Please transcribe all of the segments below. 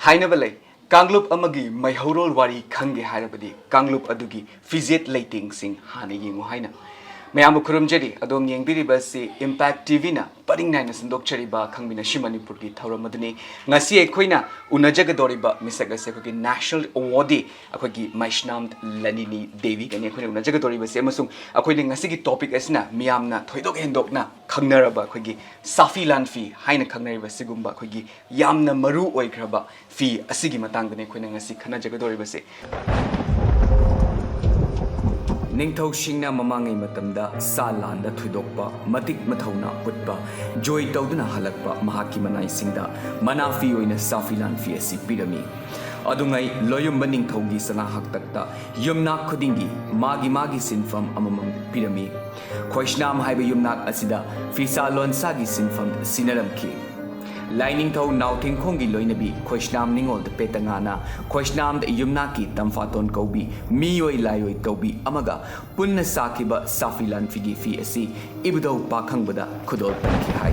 Hainabale, Kanglup Amagi, my horol wari Kangi Harabadi, Kanglup Adugi, Fizet Lating Sing, Hanigi Muhaina. Mayamu Kurumjeri, Adom Yang Biribasi, Impact TV na, Paring Ninas and Dokchariba, Khangminashi Manipuri, Tauramadani, Nasi Equina, Unajagadoriba, Misagasekoki, National Awardee, Akogi, Maishnam Lanini, Devi, and Equina Unajagadoriba, Samusum, according a sigi topic as na, Miamna, Toidok and Dokna, Kangnaraba, Kogi, Safi Lanfi, Haina Kangnariba Sigumba, Kogi, Yamna Maru Oikraba, Fi, a Sigi Matang, and Equina Sikanajagadoriba. Ningthau Shingna Mamangi Matamda, Salanda Tudokpa, Matik Matona, Putba, Joy Dauduna Halakpa, Mahaki Manai Singda, Manafi in a Safilan Fiesi Pidami. Adungai, Loyum Banning Togi Sana Haktakta, Yumnak Kudingi, Magi Sinfam Amamam Pidami. Kwaishnam Haibe Yumnak Asida, Fisa Lon Sagi Sinfam Sinaram Ki. Lining Tau now think Kongi Loinabi, Kwaishnam Ningo the Petangana, Kwaishnam the Yumnaki, Tamfaton Kobi, Miyoi Layoi Tobi, Amaga, Punna Sakiba, Safilan Figi Fiesi, Ibudo Pakangbada, Kudol Panki Hai.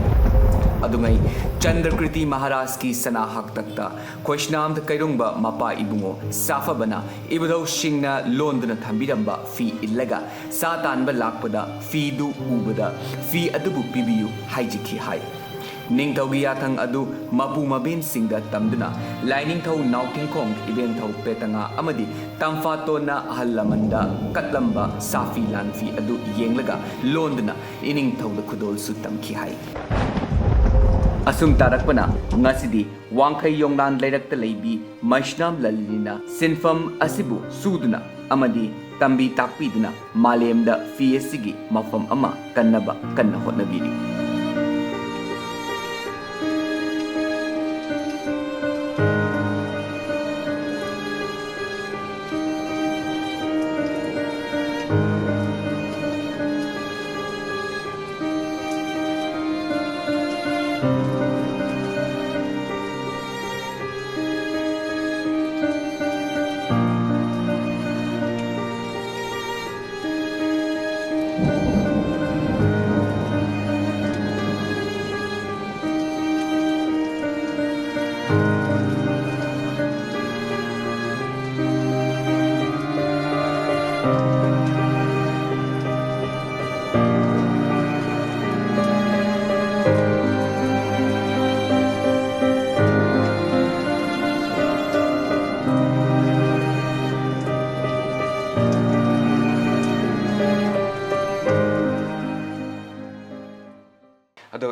Adungai, Chandrakriti Maharaski Sana Haktakta, Kwaishnam the Kairumba, Mapa Ibungo, Safabana, Ibudo Shingna, London Tambidamba, Fi Illega, Satan Balakpada, Fi Du Ubada, Fi Adubu Pibiu, Haijiki Hai. Ningtawiyatang adu mapu mabin singda tamduna lining thaw nauting kong event thaw petanga amadi tamfato na halamanda katlamba safi lanfi adu yenglaga londna ining thaw da khudol su tamki hai asum tarakpana ngasidi wangkhai yongdan leirakta leibi maishnam lalina sinfam asibu suduna amadi tambi takpiduna malemda fiesigi mafam ama kannaba kanna hotnabiri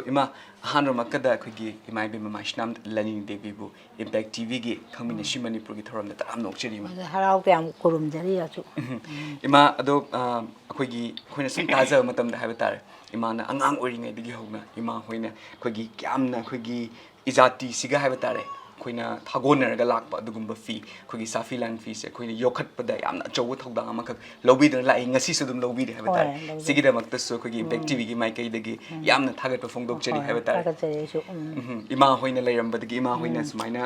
Ima Hanro Makada Kugi, Imai Mashnam, Lenin Devibu, Impact TV, Khangminashi Manipuri Thoram that I'm not chilling. Harautam Kurum Jaria. Ima Ado Kugi, when a Sintaza Matam the Habitat, Imana Angang Orine, the Gihona, Ima Huina, Kugi, Gamna, Kugi, Izati, Siga Habitat. Kuina Tagona Galakpa, the Gumba fee, Kugi Safilan fees, Queen Yokat Pada, I'm not Joe Togda Amaka, Lobby the lying a Sisudum Lobby Habitat, Sigida Maktaso, Kugi, Back TV, Mike, the Yam Target of Fondo Cherry Habitat. Ima Hoina Layam, but the Gima Hoinas Mina,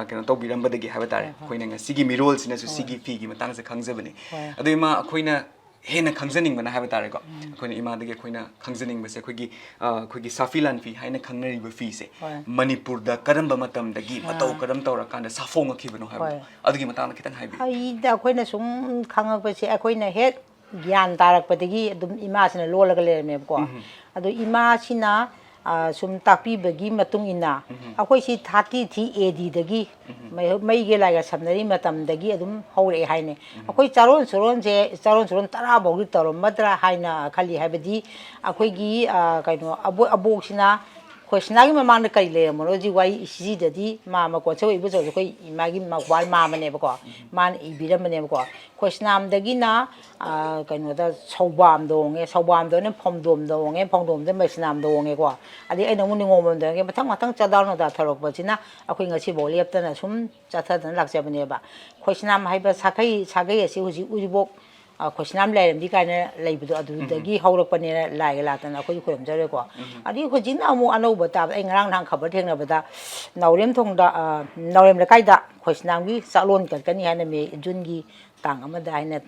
Canatobi Ramba the Habitat, Queen and Sigi Mirols in a Sigi Figi, Matanga Kangzebani. Adema Quina. Hena Kangzening when I have a tarago. When Ima the Quina Kangzening was a quiggy Safilan fee, Haina Kangnari Bufise, Manipur, the Karambamatam, the Gi, Mato Karamtora, and the Safonga Kibano have other Gimatana Kitan Hibi. I the Quinasum Kangapasi, a Quina head, Gian Tarak Patigi, Imagine a Lola Galemco. Ado Imagina. Sum tapi bagi matung ina. Aku si thati thi edi dagi. Mai gela ga samnari matam dagi adum hore haine. Aku caron suron tara bogi taro madra haina khali habedi. Aku gi kaino abu sina. Kwesnagi mamang na kaile mo ji wai isi jadi mama ko so ibu so ko imagi makwal mama ne ko man ibira mane ko kwesnam dagi na kaino da sobam do ne phomdom de mesnam do nge ko adi ai nang ni ngom de matang chadal no da tharok ba china akoi ngasi bolep ta na sum chatha dan lakja bane ba kwesnam haiba sakai asi huji ujibok Kwesnam Lam, the kind of labor to the Gi Holopan like Latin, a quick Jericho. I did what you know, I know, but I'm around coveting over that. Now, Rim Tonga, Norim the Kaida, Kwesnami, Salon, Kalkani, Jungi, ꯇꯥꯡ ꯑꯃꯗ ꯍꯥꯏꯅ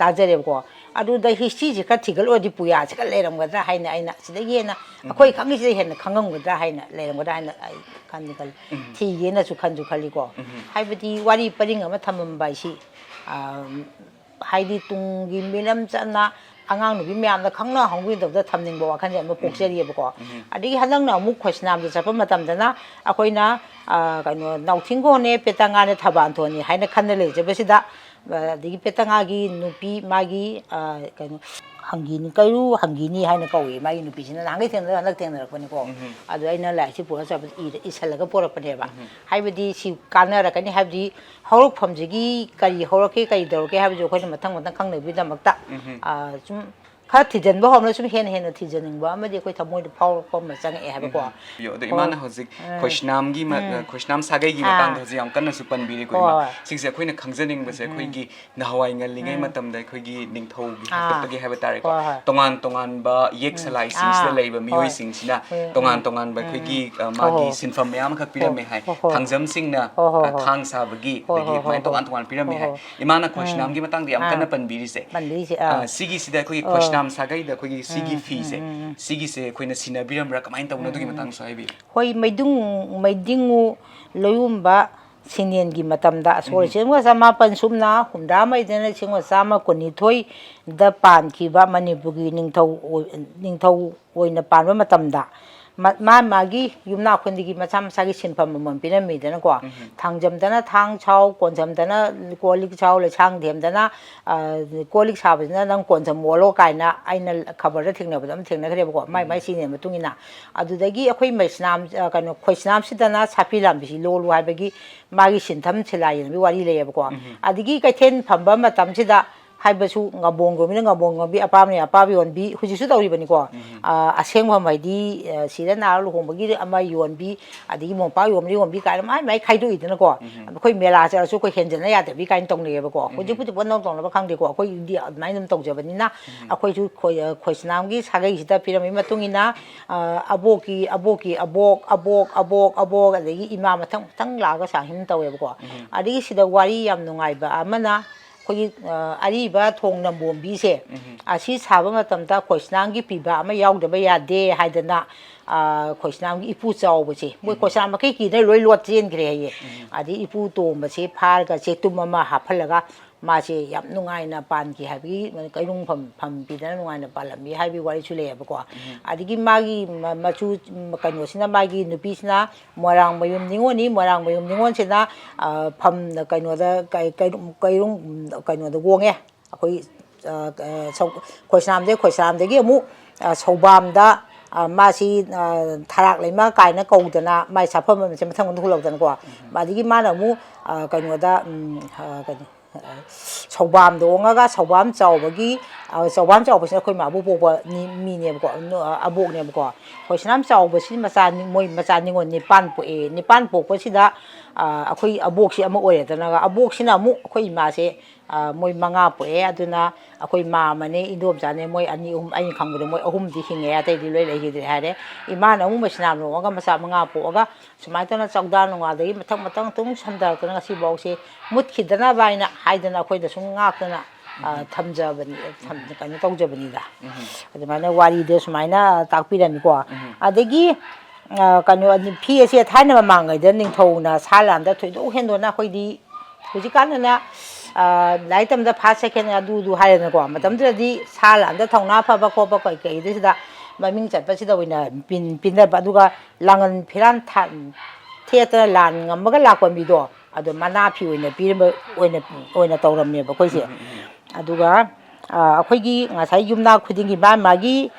ꯇꯥꯖꯔꯦꯕꯀꯣ ꯑꯗꯨꯗ ꯍꯤꯁꯇ꯭ꯔꯤꯁꯤ ꯈꯔ ꯊꯤꯒꯠꯂꯨꯔꯗꯤ ꯄꯨꯌꯥꯁꯤ ꯈꯔ ꯂꯩꯔꯝꯒꯗ꯭ꯔꯥ ꯍꯥꯏꯅ ꯑꯩꯅ ꯁꯤꯗꯒꯤ ꯍꯦꯟꯅ ꯑꯩꯈꯣꯏ ꯈꯪꯉꯤꯁꯤꯗ ꯍꯦꯟꯅ ꯈꯪꯉꯝꯒꯗ꯭ꯔꯥ ꯍꯥꯏꯅ ꯂꯩꯔꯝꯒꯗ꯭ꯔꯥ ꯍꯥꯏꯅ ꯑꯩ ꯈꯜꯂꯤ ꯊꯤꯒꯦꯅꯁꯨ ꯈꯜꯂꯤꯀꯣ ꯍꯥꯏꯕꯗꯤ ꯋꯥꯔꯤ ꯄꯔꯤꯡ ꯑꯃ ꯊꯝꯃꯝꯕ ꯍꯥꯏꯁꯤ ꯍꯥꯏꯗꯤ ꯇꯨꯡꯒꯤ ꯃꯤꯔꯝ ꯆꯠꯅ ꯑꯉꯥꯡ ꯅꯨꯄꯤ ꯃꯌꯥꯝꯅ ꯈꯪꯅ ꯍꯧꯕꯤꯗꯕꯗ ꯊꯝꯅꯤꯡꯕ ꯋꯥꯈꯜꯁꯦ ꯑꯃ ꯄꯣꯛꯆꯔꯤꯑꯕꯀꯣ ꯑꯗꯒꯤ ꯍꯟꯗꯛꯅ ꯑꯃꯨꯛ ꯈꯣꯏꯁꯅꯥꯝꯗ ꯆꯠꯄ ꯃꯇꯝꯗꯅ ꯑꯩꯈꯣꯏꯅ ꯀꯩꯅꯣ ꯅꯥꯎꯊꯤꯡꯒꯣꯟꯅꯦ ꯄꯦꯇꯉꯥꯅꯦ ꯊꯕꯥꯟꯊꯣꯟꯅꯤ ꯍꯥꯏꯅ ꯈꯟꯅ ꯂꯩꯖꯕꯁꯤꯗ ꯑꯗꯒꯤ ꯄꯦꯇꯉꯥꯒꯤ ꯅꯨꯄꯤ ꯃꯥꯒꯤ ꯀꯩꯅꯣ ꯍꯪꯒꯤꯅꯤ ꯀꯩꯔꯨ ꯍꯪꯒꯤꯅꯤ ꯍꯥꯏꯅ ꯀꯧꯏ ꯃꯥꯒꯤ ꯅꯨꯄꯤꯁꯤꯅ ꯅꯍꯥꯟꯒꯩ ꯊꯦꯡꯅꯔꯒ ꯍꯟꯗꯛ ꯊꯦꯡꯅꯔꯛꯄꯅꯤꯀꯣ ꯑꯗꯣ ꯑꯩꯅ ꯂꯥꯏꯔꯤꯛꯁꯤ ꯄꯨꯔꯒ ꯆꯠꯄꯗ ꯏꯁꯜꯂꯒ ꯄꯣꯔꯛꯄꯅꯦꯕ ꯍꯥꯏꯕꯗꯤ ꯁꯤ ꯀꯥꯟꯅꯔꯛꯀꯅꯤ ꯍꯥꯏꯕꯗꯤ ꯍꯧꯔꯛꯐꯝꯁꯤꯒꯤ ꯀꯔꯤ ꯍꯧꯔꯛꯀꯦ ꯀꯔꯤ ꯇꯧꯔꯛꯀꯦ ꯍꯥꯏꯕꯁꯤ ꯑꯩꯈꯣꯏꯅ ꯃꯊꯪ ꯃꯊꯪ ꯈꯪꯅꯕꯒꯤꯗꯃꯛꯇ ꯁꯨꯝ ꯈꯔ ꯊꯤꯖꯤꯟꯕ ꯍꯧꯔꯛꯅ ꯁꯨꯝ ꯍꯦꯟꯅ ꯊꯤꯖꯅꯤꯡꯕ ꯑꯃꯗꯤ ꯑꯩꯈꯣꯏ ꯊꯃꯣꯏꯗ ꯐꯥꯎꯔꯛꯄ ꯑꯃ ꯆꯪꯉꯛꯑꯦ ꯍꯥꯏꯕꯀꯣ ꯑꯗꯣ ꯏꯃꯥꯅ ꯍꯧꯖꯤꯛ ꯈꯣꯏꯁꯅꯥꯝ ꯁꯥꯒꯩꯒꯤ ꯃꯇꯥꯡꯗ ꯍꯧꯖꯤꯛ ꯌꯥꯝ ꯀꯟꯅꯁꯨ ꯄꯟꯕꯤꯔꯤꯀꯣ ꯏꯃꯥ ꯁꯤꯁꯦ ꯑꯩꯈꯣꯏꯅ ꯈꯪꯖꯅꯤꯡꯕꯁꯦ ꯑꯩꯈꯣꯏꯒꯤ ꯅꯍꯥꯟꯋꯥꯏ ꯉꯜꯂꯤꯉꯩ ꯃꯇꯝꯗ ꯑꯩꯈꯣꯏꯒꯤ ꯅꯤꯡꯊꯧꯒꯤ ꯍꯥꯛꯇꯛꯇꯒꯤ ꯍꯥꯏꯕ ꯇꯥꯔꯦꯀꯣ ꯇꯣꯉꯥꯟ ꯇꯣꯉꯥꯟꯕ ꯌꯦꯛ ꯁꯂꯥꯏꯁꯤꯡꯁꯤꯗ ꯂꯩꯕ ꯃꯤꯑꯣꯏꯁꯤꯡꯁꯤꯅ ꯇꯣꯉꯥꯟ ꯇꯣꯉꯥꯟꯕ ꯑꯩꯈꯣꯏꯒꯤ ꯃꯥꯒꯤ ꯁꯤꯟꯐꯝ ꯃꯌꯥꯝ ꯑꯃꯈꯛ ꯄꯤꯔꯝꯃꯦ ꯍꯥꯏ ꯊꯥꯡꯖꯝꯁꯤꯡꯅ ꯊꯥꯡ ꯁꯥꯕꯒꯤ ꯑꯗꯒꯤ ꯑꯗꯨꯃꯥꯏꯅ ꯇꯣꯉꯥꯟ ꯇꯣꯉꯥꯟ ꯄꯤꯔꯝꯃꯦ ꯍꯥꯏ ꯏꯃꯥꯅ ꯈꯣꯏꯁꯅꯥꯝꯒꯤ ꯃꯇꯥꯡꯗ ꯌꯥꯝ ꯀꯟꯅ ꯄꯟꯕꯤꯔꯤꯁꯦ ꯁꯤꯒꯤꯁꯤꯗ ꯑꯩꯈꯣꯏꯒꯤ ꯈꯣꯏꯁꯅꯥꯝ ꯁꯥꯒꯩꯗ ꯑꯩꯈꯣꯏꯒꯤ ꯁꯤꯒꯤ ꯐꯤꯁꯦ ꯁꯤꯒꯤꯁꯦ ꯑꯩꯈꯣꯏꯅ ꯁꯤꯟꯅꯕꯤꯔꯝꯕ꯭ꯔꯥ ꯀꯃꯥꯏꯅ ꯇꯧꯅꯣ ꯑꯗꯨꯒꯤ ꯃꯇꯥꯡꯁꯨ ꯍꯥꯏꯕꯤꯌꯨ ꯍꯣꯏ ꯃꯩꯗꯤꯡꯉꯨ ꯂꯣꯌꯨꯝꯕ ꯁꯤꯡꯅꯦꯟꯒꯤ ꯃꯇꯝꯗ ꯁꯣꯔ ꯂꯤꯁꯤꯡ 1800 ꯁꯨꯞꯅ 70 1912ꯗ ꯄꯥꯟꯈꯤꯕ ꯃꯅꯤꯄꯨꯔꯒꯤ ꯅꯤꯡꯊꯧ ꯑꯣꯏꯅ ꯄꯥꯟꯕ ꯃꯇꯝꯗ ꯃꯥꯒꯤ ꯌꯨꯝꯅꯥꯛ ꯈꯨꯟꯗꯒꯤ ꯃꯁꯥ ꯃꯁꯥꯒꯤ ꯁꯤꯟꯐꯝ ꯑꯃꯃꯝ ꯄꯤꯔꯝꯃꯤꯗꯅꯀꯣ ꯊꯥꯡꯖꯝꯗꯅ ꯊꯥꯡ ꯁꯥꯎ ꯀꯣꯟꯖꯝꯗꯅ ꯀꯣꯜ ꯂꯤꯛ ꯁꯥꯎ ꯂꯩꯁꯥꯡꯊꯦꯝꯗꯅ ꯀꯣꯜ ꯂꯤꯛ ꯁꯥꯕꯁꯤꯅ ꯅꯪ ꯀꯣꯟꯖꯝ ꯑꯣꯜꯂꯣ ꯀꯥꯏꯅ ꯑꯩꯅ ꯈꯕꯔꯗ ꯊꯦꯡꯅꯕꯗ ꯑꯃ ꯊꯦꯡꯅꯈ꯭ꯔꯦꯕꯀꯣ ꯃꯥꯏ ꯁꯤꯟꯅꯦꯟ ꯃꯇꯨꯡ ꯏꯟꯅ ꯑꯗꯨꯗꯒꯤ ꯑꯩꯈꯣꯏ ꯀꯩꯅꯣ ꯈꯣꯏꯁꯅꯥꯝꯁꯤꯗꯅ ꯁꯥꯐꯤ ꯂꯥꯟꯕꯤꯁꯤ ꯂꯣꯜꯂꯨ ꯍꯥꯏꯕꯒꯤ ꯃꯥꯒꯤ ꯁꯤꯟꯊꯝ ꯁꯤꯂꯥ ꯌꯦꯟꯕꯒꯤ ꯋꯥꯔꯤ ꯂꯩꯌꯦꯕꯀꯣ ꯑꯗꯒꯤ ꯀꯩꯊꯦꯜ ꯐꯝꯕ ꯃꯇꯝꯁꯤꯗ ꯍꯥꯏꯕꯁꯨ ꯉꯝꯕꯣꯡ ꯌꯣꯟꯕꯤꯅ ꯉꯝꯕꯣꯡ ꯌꯣꯟꯕꯤ ꯑꯄꯥꯝꯕꯅ ꯑꯄꯥꯝꯕ ꯌꯣꯟꯕꯤ ꯍꯧꯖꯤꯛꯁꯨ ꯇꯧꯔꯤꯕꯅꯤꯀꯣ ꯑꯁꯦꯡꯕ ꯍꯥꯏꯗꯤ ꯁꯤꯗ ꯅꯥꯔ ꯂꯨꯍꯣꯡꯕꯒꯤ ꯑꯃ ꯌꯣꯟꯕꯤ ꯑꯗꯒꯤ ꯃꯣꯝꯄꯥꯛ ꯌꯣꯟꯕꯤ ꯀꯥꯏꯅ ꯃꯥꯏ ꯈꯥꯏꯗꯣꯛꯏꯗꯅꯀꯣ ꯑꯩꯈꯣꯏ ꯃꯦꯂꯥ ꯆꯠꯂꯁꯨ ꯑꯩꯈꯣꯏ ꯍꯦꯟꯖꯟꯅ ꯌꯥꯗꯕꯤ ꯀꯥꯏꯅ ꯇꯧꯅꯩꯌꯦꯕꯀꯣ ꯍꯧꯖꯤꯛꯄꯨꯗꯤ ꯄꯣꯠꯅꯧ ꯇꯧꯅꯕ ꯈꯪꯗꯦꯀꯣ ꯑꯩꯈꯣꯏꯗꯤ ꯑꯗꯨꯃꯥꯏꯅ ꯑꯗꯨꯝ ꯇꯧꯖꯕꯅꯤꯅ ꯑꯩꯈꯣꯏꯁꯨ ꯈꯣꯏꯁꯅꯥꯝꯒꯤ ꯁꯥꯒꯩꯁꯤꯗ ꯄꯤꯔꯝꯃꯤ ꯃꯇꯨꯡ ꯏꯟꯅ ꯑꯕꯣꯛꯀꯤ ꯑꯕꯣꯛ ꯑꯗꯒꯤ ꯏꯃꯥ ꯃꯊꯪ ꯂꯥꯛꯑꯒ ꯁꯥꯡꯍꯤꯟ ꯇꯧꯋꯦꯕꯀꯣ ꯑꯗꯒꯤ ꯁꯤꯗ ꯋꯥꯔꯤ ꯌꯥꯝ ꯅꯨꯡꯉꯥꯏꯕ ꯑꯃꯅ ꯑꯩꯈꯣꯏꯒꯤ ꯑꯔꯤꯕ ꯊꯣꯡ ꯅꯝꯕꯣꯝꯕꯤꯁꯦ ꯑꯁꯤ ꯁꯥꯕ ꯃꯇꯝꯗ ꯈꯣꯏꯁꯅꯥꯝꯒꯤ ꯄꯤꯕ ꯑꯃ ꯌꯥꯎꯗꯕ ꯌꯥꯗꯦ ꯍꯥꯏꯗꯅ ꯈꯣꯏꯁꯅꯥꯝꯒꯤ ꯏꯄꯨ ꯆꯥꯎꯕꯁꯦ ꯃꯣꯏ ꯈꯣꯏꯁꯅꯥꯝ ꯃꯈꯩ ꯀꯤꯗꯅ ꯂꯣꯏ ꯂꯣꯠ ꯆꯦꯟꯈ꯭ꯔꯦ ꯍꯥꯏꯌꯦ ꯑꯗꯩ ꯏꯄꯨ ꯇꯣꯝꯕꯁꯦ ꯐꯥꯔꯒ ꯆꯦꯛꯇꯨꯝ ꯑꯃ ꯍꯥꯞꯍꯜꯂꯒ ꯃꯥꯁꯦ ꯌꯥꯝ ꯅꯨꯡꯉꯥꯏꯅ ꯄꯥꯟꯈꯤ ꯍꯥꯏꯕꯒꯤ ꯀꯩꯔꯨꯡꯐꯝ ꯄꯤꯗꯅ ꯅꯨꯡꯉꯥꯏꯅ ꯄꯥꯜꯂꯝꯃꯤ ꯍꯥꯏꯕꯒꯤ ꯋꯥꯔꯤꯁꯨ ꯂꯩꯌꯦꯕꯀꯣ ꯑꯗꯒꯤ ꯃꯥꯒꯤ ꯃꯆꯨ ꯀꯩꯅꯣꯁꯤꯅ ꯃꯥꯒꯤ ꯅꯨꯄꯤꯁꯤꯅ ꯃꯣꯏꯔꯥꯡꯃꯌꯨꯝ ꯅꯤꯉꯣꯜꯅꯤ ꯃꯣꯏꯔꯥꯡꯃꯌꯨꯝ ꯅꯤꯉꯣꯜꯁꯤꯅ ꯀꯩꯅꯣꯗ ꯋꯣꯡꯉꯦ ꯑꯩꯈꯣꯏ ꯈꯣꯏꯁꯅꯥꯝꯗꯒꯤ ꯑꯃꯨꯛ ꯁꯧꯕꯥꯝꯗ ꯃꯥꯁꯤ ꯊꯔꯥꯛ ꯂꯩꯃ ꯀꯥꯏꯅ ꯀꯧꯗꯅ ꯃꯥꯏ ꯁꯥꯐꯝ ꯑꯃꯁꯦ ꯃꯊꯪ ꯍꯨꯜꯂꯛꯇꯅꯀꯣ ꯑꯗꯒꯤ ꯃꯥꯅ ꯑꯃꯨꯛ ꯀꯩꯅꯣꯗ ꯁꯧꯕꯥꯝꯗ ꯑꯣꯡꯉꯒ ꯁꯧꯕꯥꯝ ꯆꯥꯎꯕꯁꯤꯅ ꯑꯩꯈꯣꯏ ꯃꯥꯕꯨ ꯄꯣꯛꯄ ꯃꯤꯅꯦꯕꯀꯣ ꯑꯕꯣꯛꯅꯦꯕꯀꯣ ꯈꯣꯏꯁꯅꯥꯝ ꯆꯥꯎꯕꯁꯤ ꯃꯣꯏ ꯃꯆꯥ ꯅꯤꯉꯣꯜ 9 ꯄꯣꯛꯑꯦ 9 ꯄꯣꯛꯄꯁꯤꯗ ꯑꯩꯈꯣই ꯑꯕꯣꯛꯁꯤ ꯑꯃ ꯑꯣꯏꯔꯦꯗꯅ ꯑꯕꯣꯛꯁꯤꯅ ꯑꯃꯨꯛ ꯑꯩꯈꯣꯏ ꯏꯃꯥꯁꯦ ꯃꯣꯏ 5 ꯄꯣꯛꯑꯦ ꯑꯗꯨꯅ ꯑꯩꯈꯣꯏ ꯃꯥꯃꯅꯦ ꯏꯟꯗꯣꯝꯆꯥꯅꯦ ꯃꯣꯏ 2 3 ꯑꯩꯅ ꯈꯪꯕꯗ ꯃꯣꯏ 3ꯗꯤ ꯍꯤꯡꯉꯦ ꯑꯇꯩꯗꯤ ꯂꯣꯏ ꯂꯩꯈꯤꯗ꯭ꯔꯦ ꯍꯥꯏꯔꯦ ꯏꯃꯥꯅ ꯑꯃꯨꯛ ꯃꯩꯁꯅꯥꯝ ꯂꯣꯡꯉꯒ ꯃꯆꯥ 5 ꯄꯣꯛꯑꯒ ꯁꯨꯃꯥꯏꯅ ꯇꯧꯅ ꯆꯧꯗꯥ ꯅꯨꯡꯉꯥꯗꯒꯤ ꯃꯊꯪ ꯇꯨꯡ ꯁꯝꯊꯔꯛꯇꯅ ꯉꯁꯤꯐꯥꯎꯁꯦ ꯃꯨꯠꯈꯤꯗꯅꯕ ꯍꯥꯏꯅ ꯍꯥꯏꯗꯅ ꯑꯩꯈꯣꯏꯗ ꯁꯨꯝ ꯉꯥꯛꯇꯅ ꯊꯝꯖꯕꯅꯤ ꯀꯩꯅꯣ ꯇꯧꯖꯕꯅꯤꯗ ꯑꯗꯨꯃꯥꯏꯅ ꯋꯥꯔꯤꯗ ꯁꯨꯃꯥꯏꯅ ꯇꯥꯛꯄꯤꯔꯝꯃꯤꯀꯣ ꯑꯗꯒꯤ ꯀꯩꯅꯣ ꯐꯤ ꯑꯁꯦ ꯊꯥꯏꯅ ꯃꯃꯥꯡꯉꯩꯗ ꯅꯤꯡꯊꯧꯅ ꯁꯥ ꯂꯥꯟꯗ ꯊꯣꯏꯗꯣꯛ ꯍꯦꯟꯗꯣꯛꯅ ꯑꯩꯈꯣꯏꯗꯤ ꯍꯧꯖꯤꯛꯀꯥꯟꯗꯅ ꯂꯥꯏꯔꯤꯛ ꯇꯝꯕꯗ ꯐꯥꯔꯁ ꯁꯦꯀꯦꯟ ꯑꯗꯨ ꯍꯥꯏꯔꯦꯅꯀꯣ ꯃꯇꯝꯗꯨꯗꯗꯤ ꯁꯥ ꯂꯥꯟꯗ ꯊꯧꯅꯥ ꯐꯕ ꯈꯣꯠꯄ ꯀꯩꯗꯁꯤꯗ ꯃꯃꯤꯡ ꯆꯠꯄꯁꯤꯗ ꯑꯣꯏꯅ ꯄꯤꯅꯕ ꯑꯗꯨꯒ ꯂꯥꯡꯒꯟ ꯐꯤꯔꯥꯟ ꯊꯦꯠꯇꯅ ꯂꯥꯟ ꯉꯝꯃꯒ ꯂꯥꯛꯄ ꯃꯤꯗꯣ ꯑꯗꯣ ꯃꯅꯥ ꯐꯤ ꯑꯣꯏꯅ ꯄꯤꯔꯝꯕ ꯑꯣꯏꯅ ꯇꯧꯔꯝꯃꯦꯕ ꯑꯩꯈꯣꯏꯁꯦ ꯑꯗꯨꯒ ꯑꯩꯈꯣꯏꯒꯤ ꯉꯁꯥꯏ ꯌꯨꯝꯅꯥꯛ ꯈꯨꯗꯤꯡꯒꯤ ꯃꯥꯒꯤ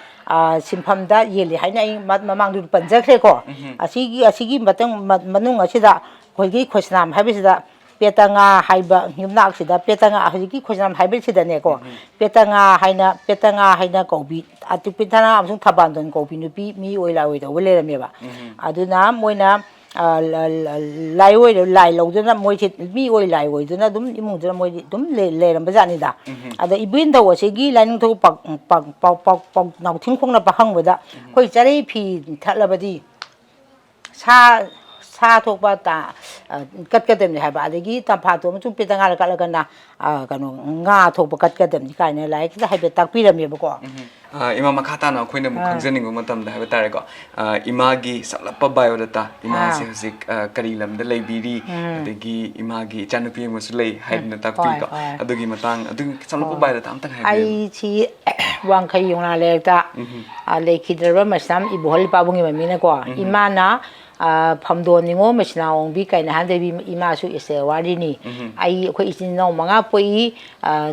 ꯁꯤꯟꯐꯝꯗ ꯌꯦꯜꯂꯤ ꯍꯥꯏꯅ ꯑꯩ ꯃꯃꯥꯡꯗꯨ ꯄꯟꯖꯈ꯭ꯔꯦꯀꯣ ꯑꯁꯤꯒꯤ ꯃꯅꯨꯡ ꯑꯁꯤꯗ ꯑꯩꯈꯣꯏꯒꯤ ꯈꯣꯏꯁꯅꯥꯝ ꯍꯥꯏꯕꯁꯤꯗ ꯄꯦꯇꯉꯥ ꯍꯥꯏꯕ ꯌꯨꯝꯅꯥꯛꯁꯤꯗ ꯄꯦꯇꯉꯥ ꯍꯧꯖꯤꯛꯀꯤ ꯈꯣꯏꯁꯅꯥꯝ ꯍꯥꯏꯕꯁꯤꯗꯅꯦꯀꯣ ꯄꯦꯇꯉꯥ ꯍꯥꯏꯅ ꯀꯧꯕꯤ ꯄꯦꯇꯉꯥ ꯑꯃꯁꯨꯡ ꯊꯕꯥꯟꯗꯣꯟ ꯀꯧꯕꯤ ꯅꯨꯄꯤ ꯃꯤ ꯑꯣꯏ ꯂꯥꯏ ꯇꯧꯕ ꯂꯩꯔꯝꯃꯦꯕ ꯑꯗꯨꯅ ꯃꯣꯏꯅ ꯂꯥꯏ ꯂꯧꯗꯨꯅ ꯃꯣꯏꯁꯦ ꯃꯤ ꯑꯣꯏ ꯂꯥꯏ ꯑꯣꯏꯗꯨꯅ ꯑꯗꯨꯝ ꯏꯃꯨꯡꯗꯨꯅ ꯃꯣꯏꯗꯤ ꯑꯗꯨꯝ ꯂꯩꯔꯝꯕ ꯖꯥꯠꯅꯤꯗ ꯑꯗ ꯏꯕꯨꯙꯧ ꯑꯁꯤꯒꯤ ꯂꯥꯏꯅꯤꯡꯊꯧ ꯅꯥꯎꯊꯤꯡꯈꯣꯡꯅ ꯄꯥꯍꯪꯕꯗ ꯑꯩꯈꯣꯏ ꯆꯔꯩ ꯐꯤ ꯊꯠꯂꯕꯗꯤ ꯁꯥ ꯊꯣꯛꯄ ꯀꯠꯀꯗꯕꯅꯤ ꯍꯥꯏꯕ ꯑꯗꯒꯤ ꯇꯝꯐꯥꯗꯣ ꯃꯆꯨ ꯄꯦꯇꯉꯥꯔ ꯀꯠꯂꯒꯅ ꯀꯩꯅꯣ ꯉꯥ ꯊꯣꯛꯄ ꯀꯠꯀꯗꯕꯅꯤ ꯀꯥꯏꯅ ꯂꯥꯏꯔꯤꯛꯁꯤꯗ ꯍꯥꯏꯐꯦꯠ ꯇꯥꯛꯄꯤꯔꯝꯃꯦꯕꯀꯣ ꯏꯃꯥ ꯃꯈꯥ ꯇꯥꯅ ꯑꯩꯈꯣꯏꯅ ꯑꯃꯨꯛ ꯈꯪꯖꯅꯤꯡꯕ ꯃꯇꯝꯗ ꯍꯥꯏꯕ ꯇꯥꯔꯦꯀꯣ ꯏꯃꯥꯒꯤ ꯁꯝꯂꯞꯄ ꯕꯥꯏꯑꯣꯗꯥꯇꯥ ꯏꯃꯥꯁꯦ ꯍꯧꯖꯤꯛ ꯀꯔꯤ ꯂꯝꯗ ꯂꯩꯕꯤꯔꯤ ꯑꯗꯒꯤ ꯏꯃꯥꯒꯤ ꯏꯆꯥꯅꯨꯄꯤ ꯑꯃꯁꯨ ꯂꯩ ꯍꯥꯏꯗꯅ ꯇꯥꯛꯄꯤꯀꯣ ꯑꯗꯨꯒꯤ ꯃꯇꯥꯡ ꯑꯗꯨꯒꯤ ꯁꯝꯂꯞꯄ ꯕꯥꯏꯑꯣꯗꯥꯇꯥ ꯑꯝꯇꯪ ꯍꯥꯏꯕꯤꯌꯨ ꯑꯩꯁꯤ ꯋꯥꯡꯈꯩ ꯌꯣꯡꯅꯥ ꯂꯩꯔꯛꯇ ꯂꯩꯈꯤꯗ꯭ꯔꯕ ꯃꯁꯤꯅꯥꯝ ꯏꯕꯣꯍꯜ ꯄꯥꯕꯨꯡꯒꯤ ꯃꯃꯤꯡꯅꯀꯣ ꯏꯃꯥꯅ ꯐꯝꯗꯣꯟ ꯅꯤꯉꯣ ꯃꯁꯤꯅꯥ ꯑꯣꯡꯕꯤ ꯀꯥꯏꯅ ꯍꯥꯏꯗꯕꯤ ꯏꯃꯥꯁꯨ ꯏꯁꯇꯦ ꯑꯦꯋꯥꯔꯗꯤꯅꯤ ꯑꯩꯈꯣꯏ ꯏꯆꯤꯟ ꯏꯅꯥꯎ 5 ꯄꯣꯛꯏ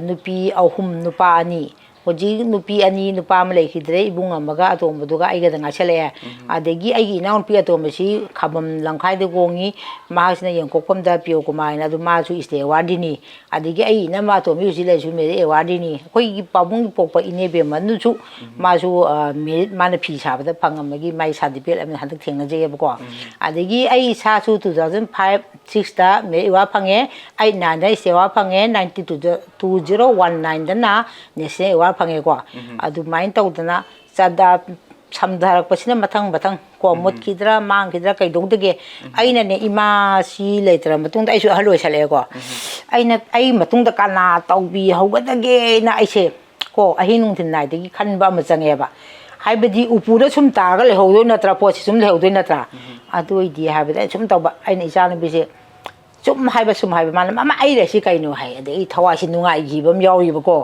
ꯅꯨꯄꯤ 3 ꯅꯨꯄꯥ 2 ꯍꯧꯖꯤꯛ ꯅꯨꯄꯤ 2 ꯅꯨꯄꯥ ꯑꯃ ꯂꯩꯈꯤꯗ꯭ꯔꯦ ꯏꯕꯨꯡ ꯑꯃꯒ ꯑꯇꯣꯝꯕꯗꯨꯒ ꯑꯩꯒꯗ ꯉꯥꯏꯁꯜꯂꯛꯑꯦ ꯑꯗꯒꯤ ꯑꯩꯒꯤ ꯏꯅꯥꯎꯅꯨꯄꯤ ꯑꯇꯣꯝꯕꯁꯤ ꯈꯥꯕꯝ ꯂꯝꯈꯥꯏꯗ ꯍꯣꯡꯉꯤ ꯃꯍꯥꯛꯁꯤꯅ ꯌꯦꯡꯀꯣꯛꯐꯝꯗ ꯄꯤꯌꯣ ꯀꯨꯃꯥꯔꯅ ꯑꯗꯨ ꯃꯥꯁꯨ ꯏꯁꯇꯦ ꯑꯦꯋꯥꯔꯗꯤꯅꯤ ꯑꯗꯒꯤ ꯑꯩ ꯏꯅꯝꯃ ꯑꯇꯣꯝꯕꯤ ꯍꯧꯖꯤꯛ ꯂꯩꯔꯤꯁꯨ ꯃꯦꯔꯤꯠ ꯑꯦꯋꯥꯔꯗꯤꯅꯤ ꯑꯩꯈꯣꯏꯒꯤ ꯄꯥꯕꯨꯡꯒꯤ ꯄꯣꯛꯄ ꯏꯅꯦꯕꯦꯝꯃꯅꯁꯨ ꯃꯥꯁꯨ ꯃꯦꯔꯤꯠ ꯃꯥꯅ ꯐꯤ ꯁꯥꯕꯗ ꯐꯪꯉꯝꯕꯒꯤ ꯃꯥꯏ ꯁꯥꯔꯇꯤꯐꯤꯀꯦꯠ ꯑꯃ ꯍꯟꯗꯛ ꯊꯦꯡꯅꯖꯩꯑꯕꯀꯣ ꯑꯗꯒꯤ ꯑꯩ ꯏꯁꯥꯁꯨ 2005-6ꯗ ꯃꯦꯔꯤꯠ ꯑꯦꯋꯥꯔꯗ ꯐꯪꯉꯦ 89ꯗ ꯏꯁꯇꯦ ꯑꯦꯋꯥꯔꯗ ꯐꯪꯉꯦ 2019ꯗꯅ ꯅꯦꯁꯅꯦꯜ ꯑꯦꯋꯥꯔꯗ ꯐꯪꯉꯦꯀꯣ ꯑꯗꯨꯃꯥꯏꯅ ꯇꯧꯗꯅ ꯆꯥꯗꯥ ꯁꯝꯊꯔꯛꯄꯁꯤꯅ ꯃꯊꯪ ꯀꯣ ꯃꯨꯠꯈꯤꯗ꯭ꯔꯥ ꯃꯥꯡꯈꯤꯗ꯭ꯔꯥ ꯀꯩꯗꯧꯗꯒꯦ ꯑꯩꯅꯅꯦ ꯏꯃꯥꯁꯤ ꯂꯩꯇ꯭ꯔ ꯃꯇꯨꯡꯗ ꯑꯩꯁꯨ ꯑꯍꯜ ꯑꯣꯏꯁꯜꯂꯛꯑꯦꯀꯣ ꯑꯩ ꯃꯇꯨꯡꯗ ꯀꯅꯥ ꯇꯧꯕꯤꯍꯧꯒꯗꯒꯦꯅ ꯑꯩꯁꯦ ꯀꯣ ꯑꯍꯤꯡ ꯅꯨꯡꯊꯤꯜ ꯅꯥꯏꯗꯒꯤ ꯈꯟꯕ ꯑꯃ ꯆꯪꯉꯦꯕ ꯍꯥꯏꯕꯗꯤ ꯎꯄꯨꯗ ꯁꯨꯝ ꯇꯥꯔꯒ ꯂꯩꯍꯧꯗꯣꯏ ꯅꯠꯇ꯭ꯔꯥ ꯄꯣꯠꯁꯤ ꯁꯨꯝ ꯂꯩꯍꯧꯗꯣꯏ ꯅꯠꯇ꯭ꯔꯥ ꯑꯗꯨ ꯑꯣꯏꯗꯤ ꯍꯥꯏꯕꯗ ꯑꯩ ꯁꯨꯝ ꯇꯧꯕ ꯑꯩꯅ ꯏꯆꯥꯅꯨꯄꯤꯁꯦ ꯁꯨꯝ ꯍꯥꯏꯕ ꯃꯥꯅ ꯃꯃꯥ ꯑꯩꯔꯁꯤ ꯀꯩꯅꯣ ꯍꯥꯏ ꯑꯗꯒꯤ ꯊꯋꯥꯏꯁꯤ ꯅꯨꯡꯉꯥꯏꯈꯤꯕ ꯑꯃ ꯌꯥꯎꯔꯤꯕꯀꯣ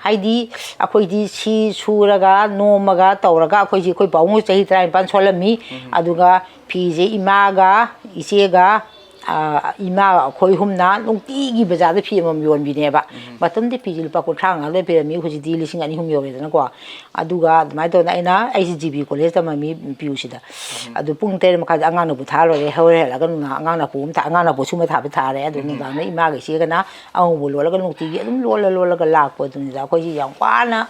ꯍꯥꯏꯗꯤ ꯑꯩꯈꯣꯏꯗꯤ ꯁꯤ ꯁꯨꯔꯒ ꯅꯣꯝꯃꯒ ꯇꯧꯔꯒ ꯑꯩꯈꯣꯏ ꯄꯥꯕꯨꯡ ꯆꯍꯤ 19 ꯁꯣꯜꯂꯝꯃꯤ ꯑꯗꯨꯒ ꯐꯤꯁꯦ ꯏꯃꯥꯒ ꯏꯆꯦꯒ ꯏꯃꯥ ꯑꯩꯈꯣꯏ ꯑꯍꯨꯝꯅ ꯅꯨꯡꯇꯤꯒꯤ ꯕꯖꯥꯔꯗ ꯐꯤ ꯑꯃꯃꯝ ꯌꯣꯟꯕꯤꯅꯦꯕ ꯃꯇꯝꯗꯤ ꯐꯤꯁꯦ ꯂꯨꯄꯥ 25000 ꯂꯣꯏ ꯄꯤꯔꯝꯃꯤ ꯍꯧꯖꯤꯛꯇꯤ 2,200 ꯌꯧꯔꯦꯗꯅꯀꯣ ꯑꯗꯨꯒ ꯑꯗꯨꯃꯥꯏꯅ ꯇꯧꯗꯅ ꯑꯩꯁꯦ GB ꯀꯣꯂꯦꯖ ꯇꯝꯃꯝꯃꯤ ꯄꯤꯌꯨꯁꯤꯗ ꯑꯗꯨ ꯄꯨꯡ 13 ꯃꯈꯥꯏꯗ ꯑꯉꯥꯡꯅꯕꯨ ꯊꯥ ꯂꯣꯏꯔꯦ ꯍꯧꯔꯦ ꯍꯜꯂꯒ ꯅꯨꯡꯗꯥꯡ ꯑꯉꯥꯡꯅꯕꯨ ꯁꯨꯝꯕ ꯊꯥꯕ ꯊꯥꯔꯦ ꯑꯗꯨ ꯅꯨꯡꯗꯥꯡꯗ ꯏꯃꯥꯒ ꯏꯆꯦꯒꯅ ꯑꯉꯧꯕ ꯂꯣꯜꯂꯒ ꯅꯨꯡꯇꯤꯒꯤ ꯑꯗꯨꯝ ꯂꯣꯜꯂꯒ ꯂꯥꯛꯄ ꯑꯗꯨꯅꯤꯗ ꯑꯩꯈꯣꯏꯁꯤ ꯌꯥꯝ ꯋꯥꯅ